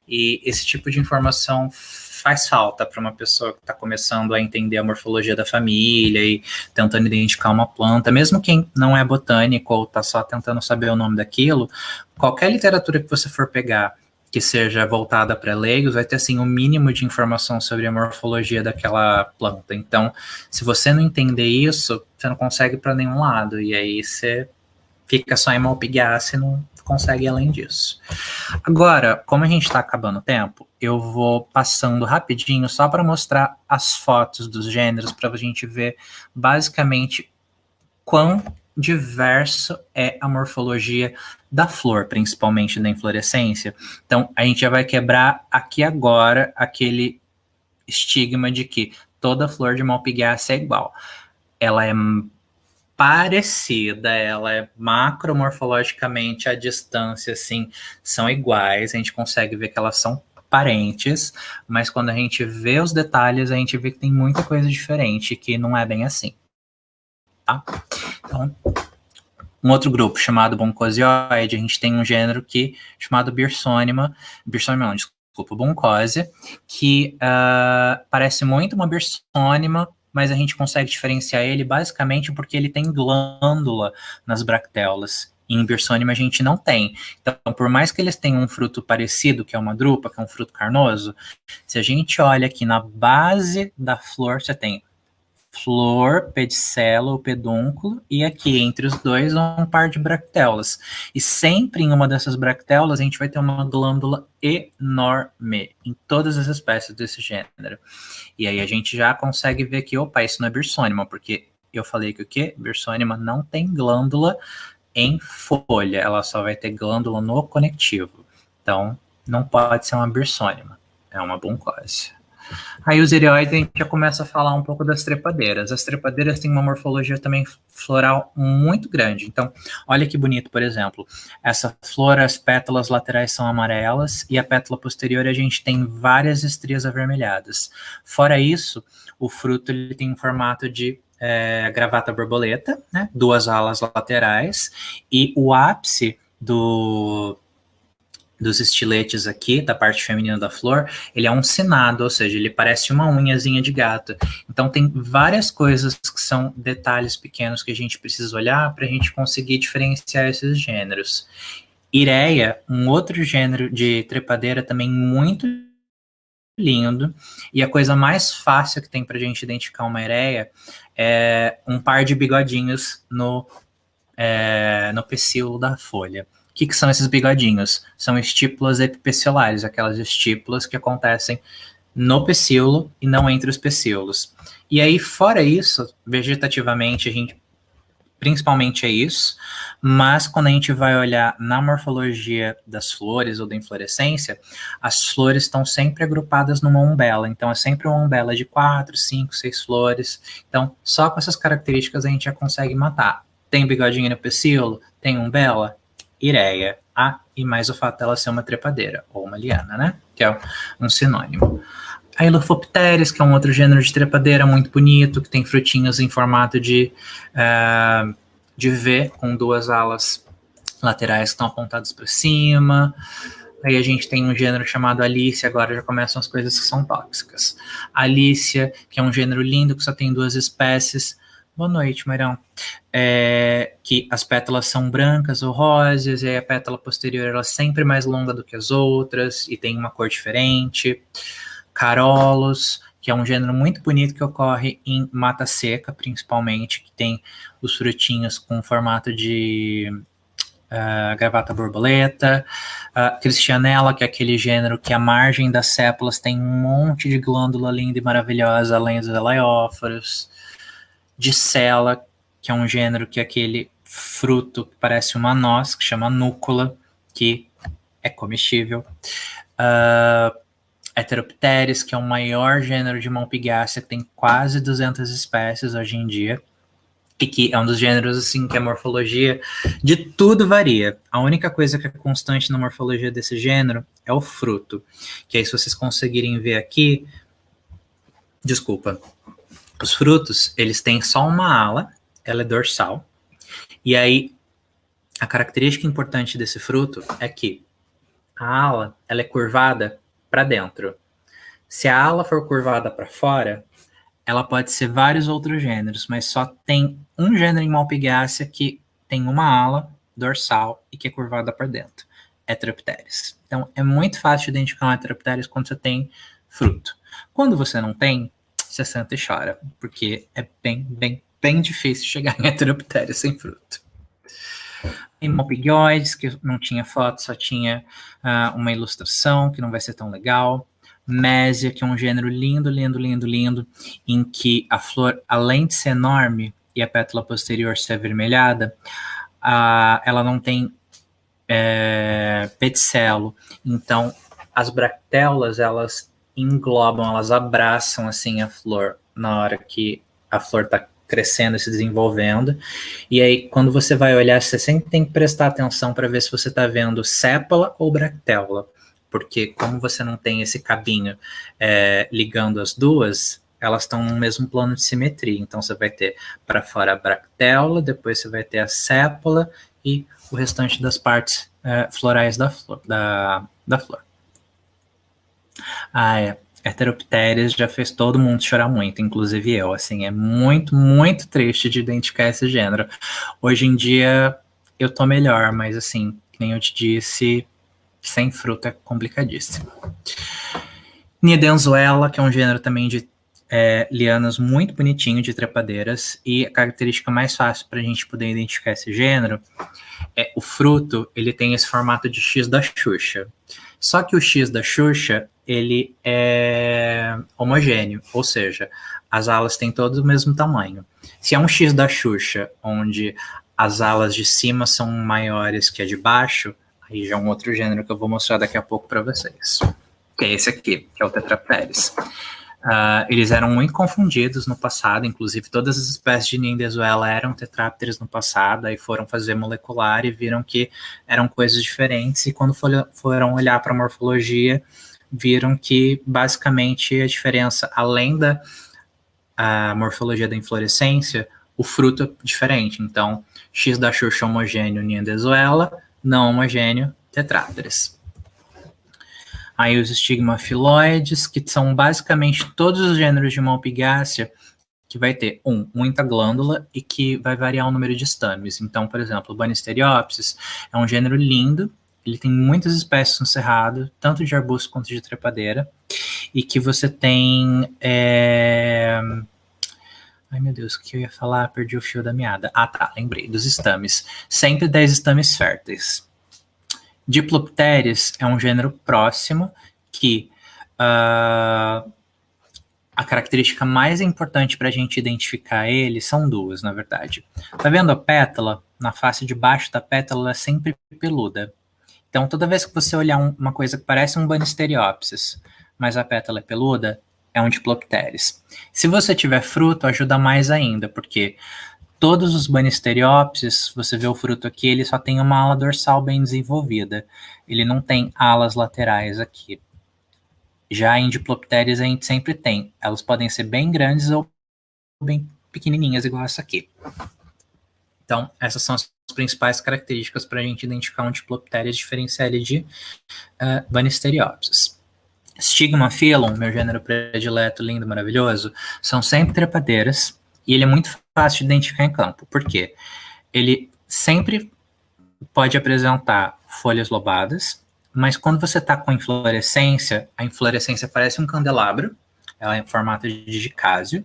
E esse tipo de informação faz falta para uma pessoa que está começando a entender a morfologia da família e tentando identificar uma planta, mesmo quem não é botânico ou está só tentando saber o nome daquilo, qualquer literatura que você for pegar que seja voltada para leigos, vai ter assim um mínimo de informação sobre a morfologia daquela planta. Então, se você não entender isso, você não consegue para nenhum lado, e aí você fica só em Malpighiaceae e não consegue ir além disso. Agora, como a gente está acabando o tempo, eu vou passando rapidinho só para mostrar as fotos dos gêneros, para a gente ver basicamente quão diverso é a morfologia da flor, principalmente da inflorescência. Então, a gente já vai quebrar aqui agora aquele estigma de que toda flor de Malpighiaceae é igual. Ela é parecida, ela é macromorfologicamente, a distância, assim, são iguais, a gente consegue ver que elas são parentes, mas quando a gente vê os detalhes, a gente vê que tem muita coisa diferente, que não é bem assim, tá? Então, um outro grupo chamado Buncosioide, a gente tem um gênero chamado Bersonima não, desculpa, Buncósia, que parece muito uma Bersonima, mas a gente consegue diferenciar ele basicamente porque ele tem glândula nas bracteolas. E em Bersonima a gente não tem. Então, por mais que eles tenham um fruto parecido, que é uma drupa, que é um fruto carnoso, se a gente olha aqui na base da flor, você tem flor, pedicelo, pedúnculo, e aqui entre os dois um par de bracteolas. E sempre em uma dessas bracteolas a gente vai ter uma glândula enorme em todas as espécies desse gênero. E aí a gente já consegue ver que, opa, isso não é Bersonima, porque eu falei que o quê? Bersonima não tem glândula em folha, ela só vai ter glândula no conectivo. Então, não pode ser uma Bersonima, é uma Buncósia. Aí os erióides a gente já começa a falar um pouco das trepadeiras. As trepadeiras têm uma morfologia também floral muito grande. Então, olha que bonito, por exemplo. Essa flor, as pétalas laterais são amarelas e a pétala posterior a gente tem várias estrias avermelhadas. Fora isso, o fruto ele tem um formato de gravata borboleta, né? 2 alas laterais, e o ápice dos estiletes aqui, da parte feminina da flor, ele é um cinado, ou seja, ele parece uma unhazinha de gato. Então tem várias coisas que são detalhes pequenos que a gente precisa olhar para a gente conseguir diferenciar esses gêneros. Ireia, um outro gênero de trepadeira também muito lindo, e a coisa mais fácil que tem para a gente identificar uma ireia é um par de bigodinhos no pecíolo da folha. O que são esses bigodinhos? São estípulas epipeciolares, aquelas estípulas que acontecem no pecíolo e não entre os pecíolos. E aí, fora isso, vegetativamente, a gente principalmente é isso, mas quando a gente vai olhar na morfologia das flores ou da inflorescência, as flores estão sempre agrupadas numa umbela, então é sempre uma umbela de 4, 5, 6 flores. Então, só com essas características a gente já consegue matar. Tem bigodinho no pecíolo? Tem umbela? Ireia. E mais o fato dela ser uma trepadeira, ou uma liana, né? Que é um sinônimo. A Elaphopteris, que é um outro gênero de trepadeira muito bonito, que tem frutinhos em formato de V, com 2 alas laterais que estão apontadas para cima. Aí a gente tem um gênero chamado Alícia, agora já começam as coisas que são tóxicas. Alícia, que é um gênero lindo, que só tem 2 espécies. Boa noite, Mairão. Que as pétalas são brancas ou rosas, e aí a pétala posterior ela é sempre mais longa do que as outras, e tem uma cor diferente. Carolos, que é um gênero muito bonito que ocorre em mata seca, principalmente, que tem os frutinhos com formato de gravata borboleta. Cristianella, que é aquele gênero que a margem das sépalas tem um monte de glândula linda e maravilhosa, além dos elaióforos. Dicela, que é um gênero que é aquele fruto que parece uma noz, que chama núcula, que é comestível. Heteropteris, que é o maior gênero de Malpighiaceae, que tem quase 200 espécies hoje em dia, e que é um dos gêneros assim que a morfologia de tudo varia. A única coisa que é constante na morfologia desse gênero é o fruto, que aí se vocês conseguirem ver aqui, os frutos, eles têm só uma ala, ela é dorsal, e aí a característica importante desse fruto é que a ala ela é curvada para dentro. Se a ala for curvada para fora, ela pode ser vários outros gêneros, mas só tem um gênero em Malpighiaceae que tem uma ala dorsal e que é curvada para dentro, Heteropteris. Então, é muito fácil de identificar um Heteropteris quando você tem fruto. Quando você não tem, você senta e chora, porque é bem difícil chegar em Heteropteris sem fruto. Em Malpighióides, que não tinha foto, só tinha uma ilustração, que não vai ser tão legal. Mésia, que é um gênero lindo, em que a flor, além de ser enorme e a pétala posterior ser avermelhada, ela não tem pedicelo. Então, as bracteolas, elas englobam, elas abraçam assim a flor na hora que a flor está crescendo e se desenvolvendo. E aí, quando você vai olhar, você sempre tem que prestar atenção para ver se você está vendo sépala ou bractélula, porque como você não tem esse cabinho ligando as duas, elas estão no mesmo plano de simetria. Então, você vai ter para fora a bractélula, depois você vai ter a sépala e o restante das partes florais da flor. Da flor. Heteropteris já fez todo mundo chorar muito, inclusive eu. Assim, é muito, muito triste de identificar esse gênero. Hoje em dia, eu tô melhor, mas assim, nem eu te disse, sem fruto é complicadíssimo. Niadenzuela, que é um gênero também de lianas muito bonitinho, de trepadeiras, e a característica mais fácil para a gente poder identificar esse gênero é o fruto, ele tem esse formato de X da Xuxa. Só que o X da Xuxa, ele é homogêneo, ou seja, as alas têm todos o mesmo tamanho. Se é um X da Xuxa, onde as alas de cima são maiores que a de baixo, aí já é um outro gênero que eu vou mostrar daqui a pouco para vocês. Que é esse aqui, que é o Tetrapteris. Eles eram muito confundidos no passado, inclusive todas as espécies de Niadenzuela eram tetrápteros no passado, aí foram fazer molecular e viram que eram coisas diferentes, e quando foram olhar para a morfologia, viram que basicamente a diferença, além da morfologia da inflorescência, o fruto é diferente. Então, X da Xuxa homogêneo Niadenzuela, não homogêneo Tetrapteris. Aí os estigmafilóides, que são basicamente todos os gêneros de Malpighiaceae que vai ter, muita glândula e que vai variar o número de estames. Então, por exemplo, o Banisteriopsis é um gênero lindo, ele tem muitas espécies no cerrado, tanto de arbusto quanto de trepadeira, e que você tem... Ai, meu Deus, o que eu ia falar? Perdi o fio da meada. Tá, lembrei, dos estames. Sempre 10 estames férteis. Diplopteris é um gênero próximo que a característica mais importante para a gente identificar ele são duas, na verdade. Tá vendo a pétala? Na face de baixo da pétala ela é sempre peluda. Então, toda vez que você olhar uma coisa que parece um Banisteriopsis, mas a pétala é peluda, é um Diplopteris. Se você tiver fruto, ajuda mais ainda, porque todos os Banisteriopsis, você vê o fruto aqui, ele só tem uma ala dorsal bem desenvolvida. Ele não tem alas laterais aqui. Já em Diplopteris a gente sempre tem. Elas podem ser bem grandes ou bem pequenininhas, igual essa aqui. Então, essas são as principais características para a gente identificar um Diplopteris, diferenciar ele de Banisteriopsis. Stigmaphyllum, meu gênero predileto, lindo, maravilhoso, são sempre trepadeiras. E ele é muito fácil de identificar em campo. Por quê? Ele sempre pode apresentar folhas lobadas, mas quando você está com a inflorescência parece um candelabro, ela é em formato de dicásio,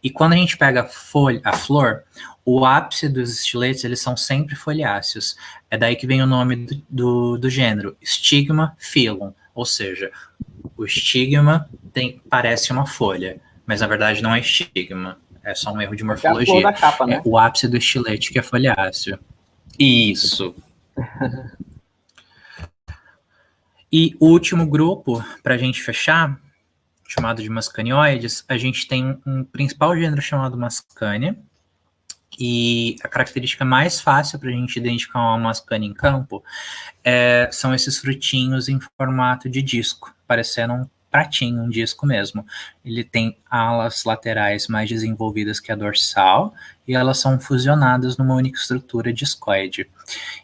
e quando a gente pega a flor, o ápice dos estiletes, eles são sempre foliáceos. É daí que vem o nome do gênero, Stigmaphyllum, ou seja, o estigma parece uma folha, mas na verdade não é estigma. É só um erro de morfologia. É a cor da capa, né? É o ápice do estilete que é foliáceo. Isso. E o último grupo, para a gente fechar, chamado de mascanioides, a gente tem um principal gênero chamado Mascania, e a característica mais fácil para a gente identificar uma mascania em campo são esses frutinhos em formato de disco, parecendo um pratinho, um disco mesmo. Ele tem alas laterais mais desenvolvidas que a dorsal, e elas são fusionadas numa única estrutura discoide.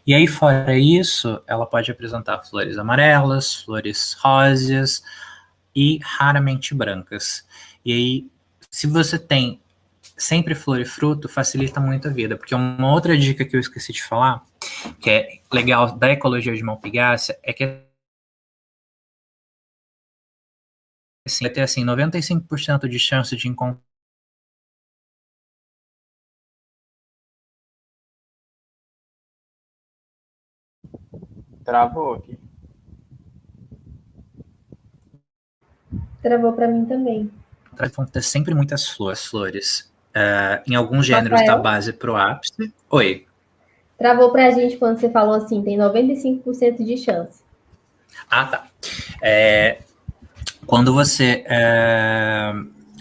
E aí, fora isso, ela pode apresentar flores amarelas, flores róseas e raramente brancas. E aí, se você tem sempre flor e fruto, facilita muito a vida, porque uma outra dica que eu esqueci de falar, que é legal da ecologia de Malpighiaceae, é que vai ter assim 95% de chance de encontrar Travou aqui. Travou para mim também. Vão ter sempre muitas flores. Em alguns gêneros da base pro ápice. Oi. Travou para a gente quando você falou assim, tem 95% de chance. Tá. Quando você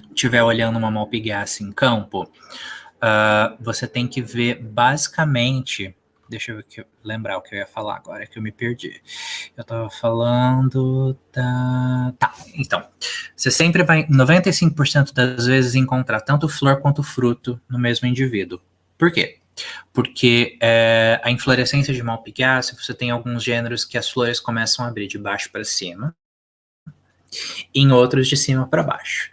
estiver olhando uma Malpighiaceae em campo, você tem que ver basicamente. Deixa eu lembrar o que eu ia falar agora, que eu me perdi. Eu estava falando da... Tá, então. Você sempre vai, 95% das vezes, encontrar tanto flor quanto fruto no mesmo indivíduo. Por quê? Porque a inflorescência de Malpighiaceae, você tem alguns gêneros que as flores começam a abrir de baixo para cima, e em outros de cima para baixo.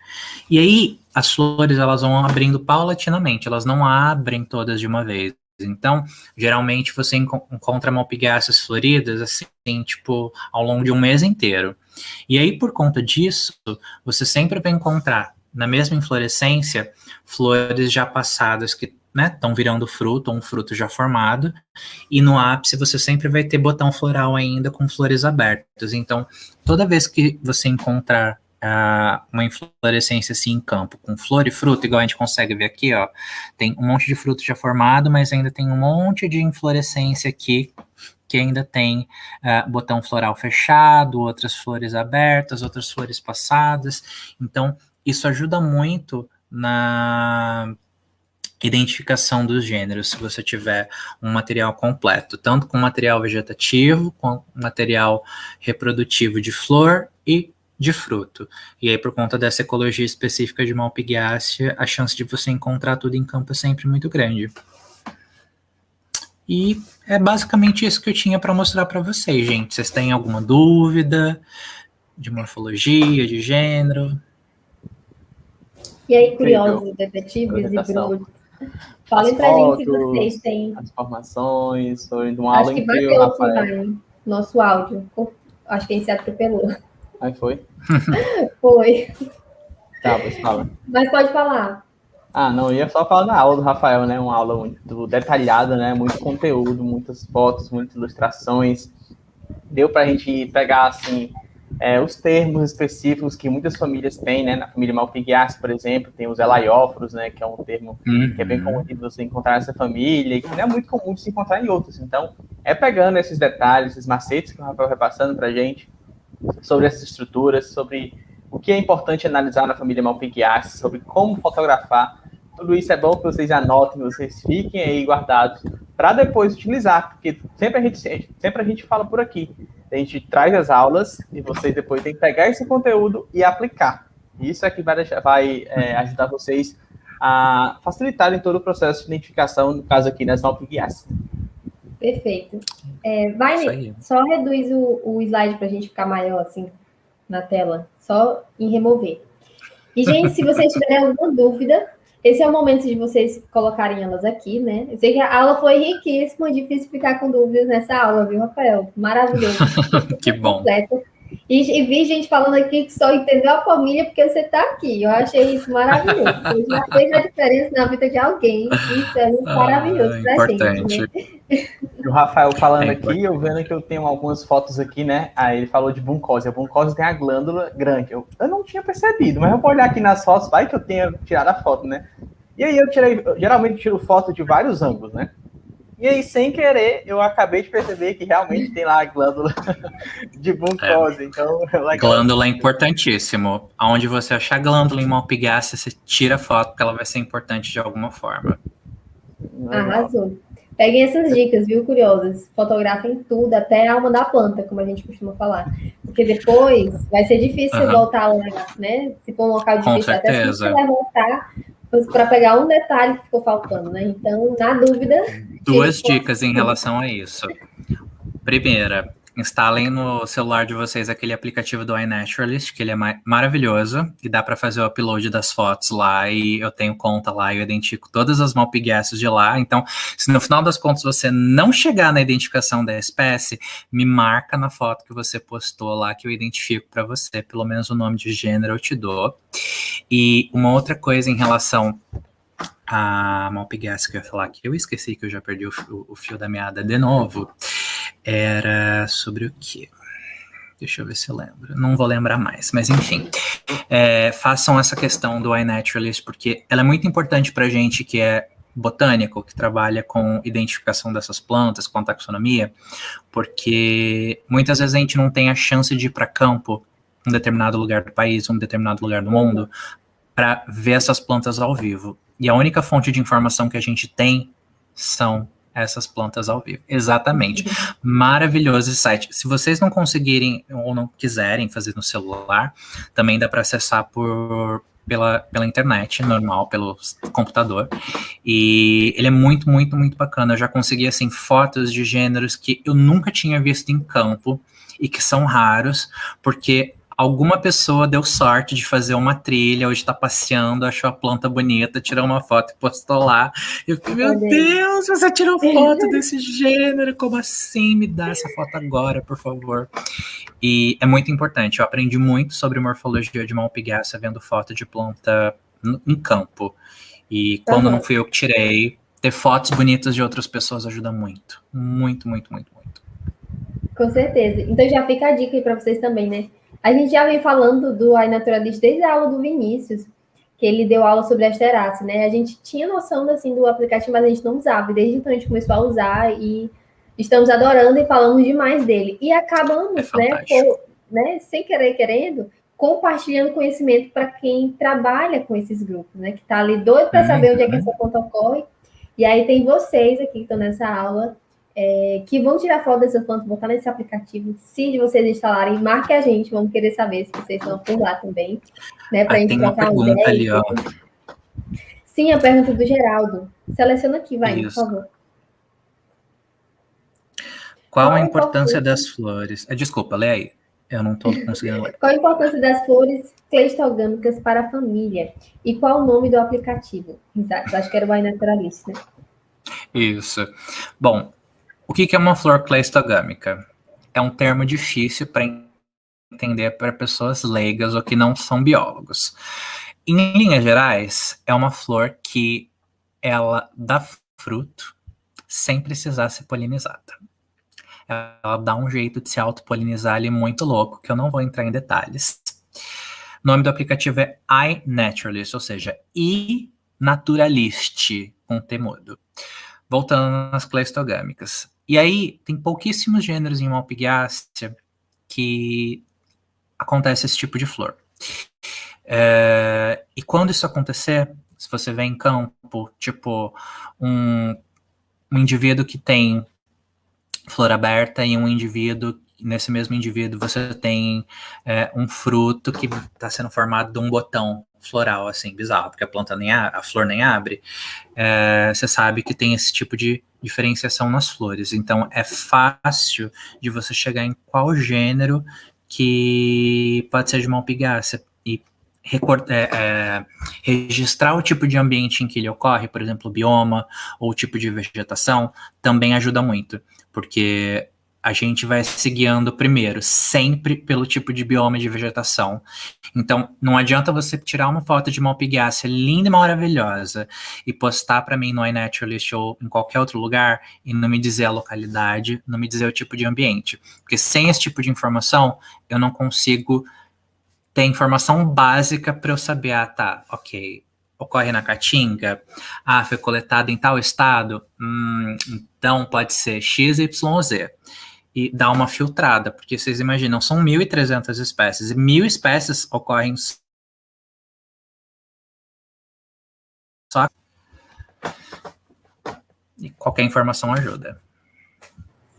E aí, as flores elas vão abrindo paulatinamente, elas não abrem todas de uma vez. Então, geralmente você encontra Malpighiaceae floridas assim, tipo, ao longo de um mês inteiro. E aí, por conta disso, você sempre vai encontrar na mesma inflorescência flores já passadas que estão virando fruto, ou um fruto já formado, e no ápice você sempre vai ter botão floral ainda com flores abertas. Então, toda vez que você encontrar uma inflorescência assim em campo, com flor e fruto, igual a gente consegue ver aqui, ó, tem um monte de fruto já formado, mas ainda tem um monte de inflorescência aqui, que ainda tem botão floral fechado, outras flores abertas, outras flores passadas. Então, isso ajuda muito na identificação dos gêneros, se você tiver um material completo, tanto com material vegetativo, com material reprodutivo de flor e de fruto. E aí, por conta dessa ecologia específica de Malpighiaceae, a chance de você encontrar tudo em campo é sempre muito grande. E é basicamente isso que eu tinha para mostrar para vocês, gente. Vocês têm alguma dúvida de morfologia, de gênero? E aí, curiosos, detetives e brutos, falem pra gente se vocês têm... As informações, foi de uma aula Acho que incrível, bateu Rafael. Nosso áudio. Acho que a gente se atropelou. Aí foi? Foi. Tá, você fala. Mas pode falar. Não, eu ia só falar da aula do Rafael, né? Uma aula muito detalhada, né? Muito conteúdo, muitas fotos, muitas ilustrações. Deu pra gente pegar, assim, os termos específicos que muitas famílias têm, né? Na família Malpighiaceae, por exemplo, tem os elaióforos, né? Que é um termo que é bem comum de você encontrar nessa família, e que não é muito comum de se encontrar em outros. Então, pegando esses detalhes, esses macetes que o Rafael vai passando pra gente, sobre essas estruturas, sobre o que é importante analisar na família Malpighiaceae, sobre como fotografar. Tudo isso é bom que vocês anotem, vocês fiquem aí guardados para depois utilizar, porque sempre a gente fala por aqui. A gente traz as aulas e vocês depois têm que pegar esse conteúdo e aplicar. Isso é que vai ajudar vocês a facilitar em todo o processo de identificação, no caso aqui das Malpighiaceae. Perfeito. Vai, só reduz o slide para a gente ficar maior assim na tela, só em remover. E, gente, se vocês tiverem alguma dúvida, esse é o momento de vocês colocarem elas aqui, né? Eu sei que a aula foi riquíssima, difícil ficar com dúvidas nessa aula, viu, Rafael? Maravilhoso. Que bom. Completo. E vi gente falando aqui que só entendeu a família porque você está aqui. Eu achei isso maravilhoso. Você já fez a diferença na vida de alguém. Isso é muito maravilhoso pra gente, né? E o Rafael falando aqui, eu vendo que eu tenho algumas fotos aqui, né? Aí ele falou de buncose. A buncose tem a glândula grande. Eu não tinha percebido, mas eu vou olhar aqui nas fotos, vai que eu tenha tirado a foto, né? E aí eu geralmente tiro foto de vários ângulos, né? E aí, sem querer, eu acabei de perceber que realmente tem lá a glândula de buncose. Então, glândula é importantíssimo. Onde você achar glândula em Malpighiaceae, você tira foto, porque ela vai ser importante de alguma forma. Arrasou. Peguem essas dicas, viu, curiosos? Fotografem tudo, até a alma da planta, como a gente costuma falar. Porque depois vai ser difícil você voltar lá, né? Se for um local difícil, com certeza. até você vai voltar para pegar um detalhe que ficou faltando, né? Então, na dúvida... Duas dicas em relação a isso. Primeira, instalem no celular de vocês aquele aplicativo do iNaturalist, que ele é maravilhoso, e dá para fazer o upload das fotos lá, e eu tenho conta lá, e eu identifico todas as Malpighiaceae de lá. Então, se no final das contas você não chegar na identificação da espécie, me marca na foto que você postou lá, que eu identifico para você, pelo menos o nome de gênero eu te dou. E uma outra coisa em relação a Malpighiaceae que eu ia falar aqui, eu esqueci que eu já perdi o fio da meada de novo, era sobre o quê? Deixa eu ver se eu lembro. Não vou lembrar mais, mas enfim. Façam essa questão do iNaturalist, porque ela é muito importante para gente que é botânico, que trabalha com identificação dessas plantas, com taxonomia, porque muitas vezes a gente não tem a chance de ir para campo, em um determinado lugar do país, um determinado lugar do mundo, para ver essas plantas ao vivo. E a única fonte de informação que a gente tem são essas plantas ao vivo. Exatamente. Maravilhoso esse site. Se vocês não conseguirem ou não quiserem fazer no celular, também dá para acessar pela internet, normal, pelo computador. E ele é muito, muito, muito bacana. Eu já consegui, assim, fotos de gêneros que eu nunca tinha visto em campo e que são raros, porque alguma pessoa deu sorte de fazer uma trilha, hoje está passeando, achou a planta bonita, tirou uma foto e postou lá. Eu fiquei, meu Deus, você tirou foto desse gênero, como assim? Me dá essa foto agora, por favor. E é muito importante, eu aprendi muito sobre morfologia de malpighiaceae vendo foto de planta em campo. E quando não fui eu que tirei, ter fotos bonitas de outras pessoas ajuda muito. Muito, muito, muito, muito. Com certeza. Então já fica a dica aí para vocês também, né? A gente já vem falando do iNaturalist desde a aula do Vinícius, que ele deu aula sobre Asterácea, né? A gente tinha noção, assim, do aplicativo, mas a gente não usava. E desde então a gente começou a usar e estamos adorando e falamos demais dele. E acabamos, né, sem querer querendo, compartilhando conhecimento para quem trabalha com esses grupos, né? Que está ali doido para saber onde é que essa conta ocorre. E aí tem vocês aqui que estão nessa aula, que vão tirar foto dessas plantas, botar nesse aplicativo. Se vocês instalarem, marque a gente, vamos querer saber se vocês estão por lá também, né? Para a gente trocar uma ideia. Ali, ó. Sim, a pergunta do Geraldo. Seleciona aqui, vai, por favor. Qual a importância das flores? Desculpa, lê aí. Eu não estou conseguindo ler. Qual a importância das flores cleistogâmicas para a família? E qual o nome do aplicativo? Exato, acho que era o iNaturalist, né? Isso. Bom, o que é uma flor cleistogâmica? É um termo difícil para entender para pessoas leigas ou que não são biólogos. Em linhas gerais, é uma flor que ela dá fruto sem precisar ser polinizada. Ela dá um jeito de se autopolinizar ali muito louco, que eu não vou entrar em detalhes. O nome do aplicativo é iNaturalist, ou seja, iNaturalist, com T mudo. Voltando nas cleistogâmicas. E aí, tem pouquíssimos gêneros em malpighiaceae que acontece esse tipo de flor. E quando isso acontecer, se você vê em campo, tipo, um indivíduo que tem flor aberta e um indivíduo, nesse mesmo indivíduo você tem um fruto que está sendo formado de um botão floral, assim, bizarro, porque a flor nem abre, você sabe que tem esse tipo de diferenciação nas flores. Então, é fácil de você chegar em qual gênero que pode ser de malpighiaceae e registrar o tipo de ambiente em que ele ocorre, por exemplo, o bioma ou o tipo de vegetação, também ajuda muito, porque a gente vai se guiando primeiro, sempre pelo tipo de bioma e de vegetação. Então, não adianta você tirar uma foto de malpighiaceae linda e maravilhosa e postar para mim no iNaturalist ou em qualquer outro lugar e não me dizer a localidade, não me dizer o tipo de ambiente. Porque sem esse tipo de informação, eu não consigo ter informação básica para eu saber, ok, ocorre na Caatinga, foi coletado em tal estado, então pode ser X, Y ou Z. E dar uma filtrada, porque vocês imaginam, são 1.300 espécies, e 1.000 espécies ocorrem só. E qualquer informação ajuda.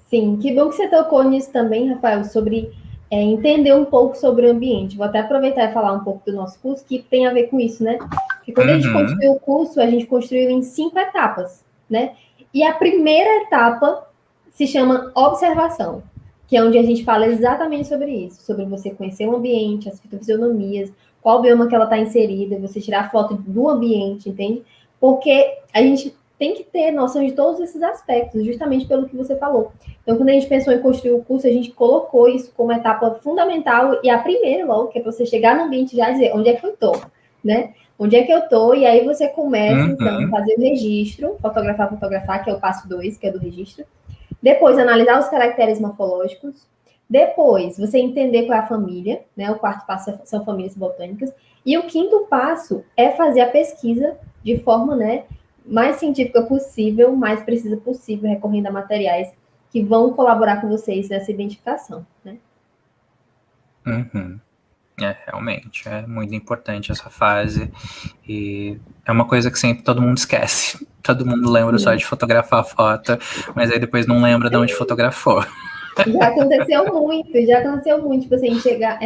Sim, que bom que você tocou nisso também, Rafael, sobre entender um pouco sobre o ambiente. Vou até aproveitar e falar um pouco do nosso curso, que tem a ver com isso, né? Porque quando a gente construiu o curso, a gente construiu em 5 etapas, né? E a primeira etapa se chama observação, que é onde a gente fala exatamente sobre isso, sobre você conhecer o ambiente, as fitofisionomias, qual bioma que ela está inserida, você tirar foto do ambiente, entende? Porque a gente tem que ter noção de todos esses aspectos, justamente pelo que você falou. Então, quando a gente pensou em construir o curso, a gente colocou isso como etapa fundamental, e a primeira, logo, que é para você chegar no ambiente e já dizer onde é que eu estou, né? Onde é que eu estou? E aí você começa, então, a fazer o registro, fotografar, que é o passo 2, que é do registro. Depois, analisar os caracteres morfológicos. Depois, você entender qual é a família, né? O quarto passo são famílias botânicas. E o quinto passo é fazer a pesquisa de forma, né, mais científica possível, mais precisa possível, recorrendo a materiais que vão colaborar com vocês nessa identificação, né? Realmente, é muito importante essa fase. E é uma coisa que sempre todo mundo esquece. Todo mundo lembra só de fotografar a foto, mas aí depois não lembra de onde fotografou. Já aconteceu muito, tipo assim, chegar,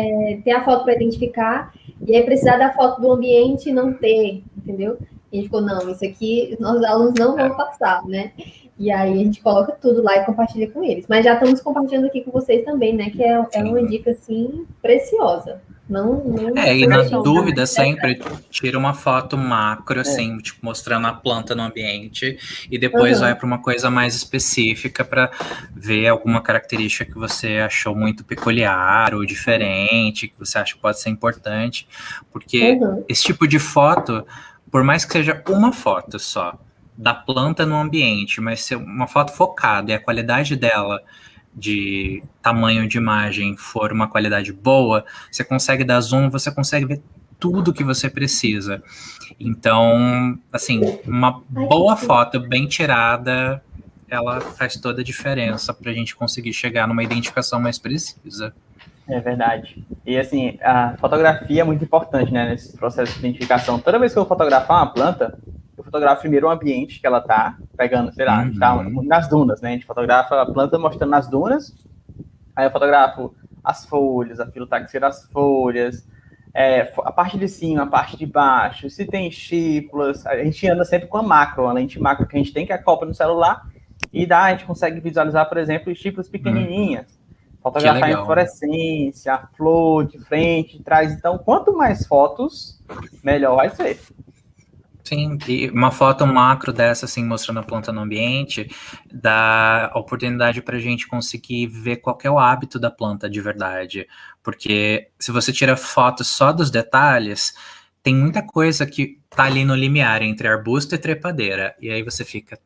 ter a foto para identificar, e aí precisar da foto do ambiente e não ter, entendeu? E a gente ficou, não, isso aqui nossos alunos não vão passar, né? E aí a gente coloca tudo lá e compartilha com eles. Mas já estamos compartilhando aqui com vocês também, né? Que é uma dica, assim, preciosa. Não e na dúvida, sempre tira uma foto macro, assim, tipo, mostrando a planta no ambiente, e depois vai para uma coisa mais específica para ver alguma característica que você achou muito peculiar ou diferente, que você acha que pode ser importante, porque esse tipo de foto, por mais que seja uma foto só da planta no ambiente, mas ser uma foto focada e a qualidade dela de tamanho de imagem for uma qualidade boa, você consegue dar zoom, você consegue ver tudo que você precisa. Então, assim, uma boa foto bem tirada, ela faz toda a diferença para a gente conseguir chegar numa identificação mais precisa. É verdade. E assim, a fotografia é muito importante, né, nesse processo de identificação. Toda vez que eu fotografar uma planta, eu fotografo primeiro o ambiente que ela tá pegando, sei lá, tá nas dunas, né? A gente fotografa a planta mostrando nas dunas, aí eu fotografo as folhas, a filotaxia das folhas, a parte de cima, a parte de baixo, se tem estípulas. A gente anda sempre com a macro, a lente macro que a gente tem, que acopla no celular, e a gente consegue visualizar, por exemplo, estípulas pequenininhas. Fotografar a inflorescência, a flor de frente, de trás. Então, quanto mais fotos, melhor vai ser. Sim, e uma foto macro dessa, assim, mostrando a planta no ambiente, dá oportunidade para a gente conseguir ver qual é o hábito da planta de verdade. Porque se você tira foto só dos detalhes, tem muita coisa que tá ali no limiar entre arbusto e trepadeira. E aí você fica,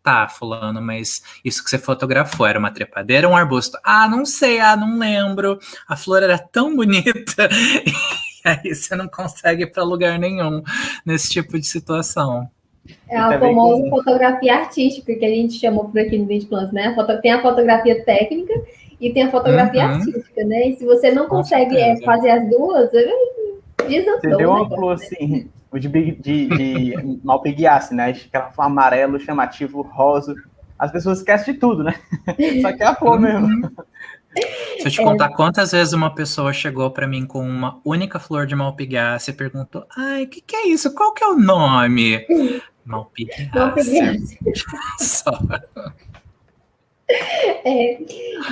tá, fulano, mas isso que você fotografou era uma trepadeira ou um arbusto? Ah, não sei, não lembro. A flor era tão bonita. E aí você não consegue ir para lugar nenhum nesse tipo de situação. É a famosa fotografia artística que a gente chamou por aqui no Vídeo Planos, né? Tem a fotografia técnica e tem a fotografia artística, né? E se você não consegue fazer as duas, você vê uma flor assim, de Malpighiaceae, né? Aquela flor amarelo, chamativo, rosa. As pessoas esquecem de tudo, né? Só que é a flor mesmo. Se eu te contar quantas vezes uma pessoa chegou para mim com uma única flor de Malpighiaceae e perguntou, ai, o que é isso? Qual que é o nome? Malpighiaceae. Só.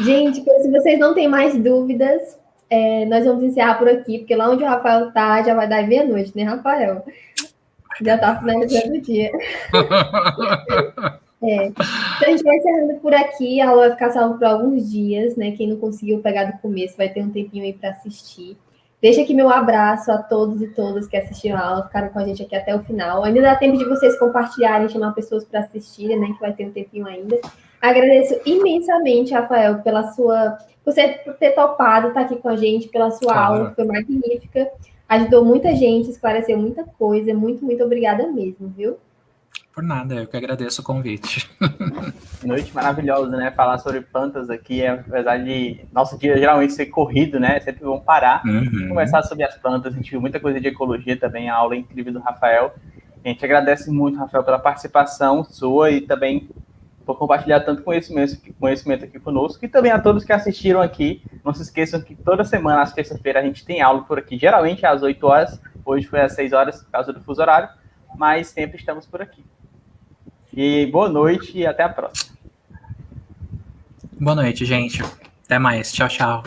Gente, se vocês não têm mais dúvidas, nós vamos encerrar por aqui, porque lá onde o Rafael tá, já vai dar meia-noite, né, Rafael? Já tá finalizando o dia. Então a gente vai encerrando por aqui, a aula vai ficar salva por alguns dias, né? Quem não conseguiu pegar do começo vai ter um tempinho aí para assistir. Deixa aqui meu abraço a todos e todas que assistiram a aula, ficaram com a gente aqui até o final. Ainda dá tempo de vocês compartilharem, chamar pessoas para assistirem, né? Que vai ter um tempinho ainda. Agradeço imensamente, Rafael, por você ter topado estar aqui com a gente, pela sua aula, que foi magnífica. Ajudou muita gente, esclareceu muita coisa. Muito, muito obrigada mesmo, viu? Por nada, eu que agradeço o convite. Noite maravilhosa, né? Falar sobre plantas aqui, apesar de nosso dia geralmente ser corrido, né? Sempre vamos parar, conversar sobre as plantas. A gente viu muita coisa de ecologia também, a aula incrível do Rafael. A gente agradece muito, Rafael, pela participação sua e também por compartilhar tanto conhecimento aqui conosco, e também a todos que assistiram aqui. Não se esqueçam que toda semana, às terça-feira, a gente tem aula por aqui, geralmente às 8 horas, hoje foi às 6 horas, por causa do fuso horário, mas sempre estamos por aqui. E boa noite e até a próxima. Boa noite, gente. Até mais. Tchau, tchau.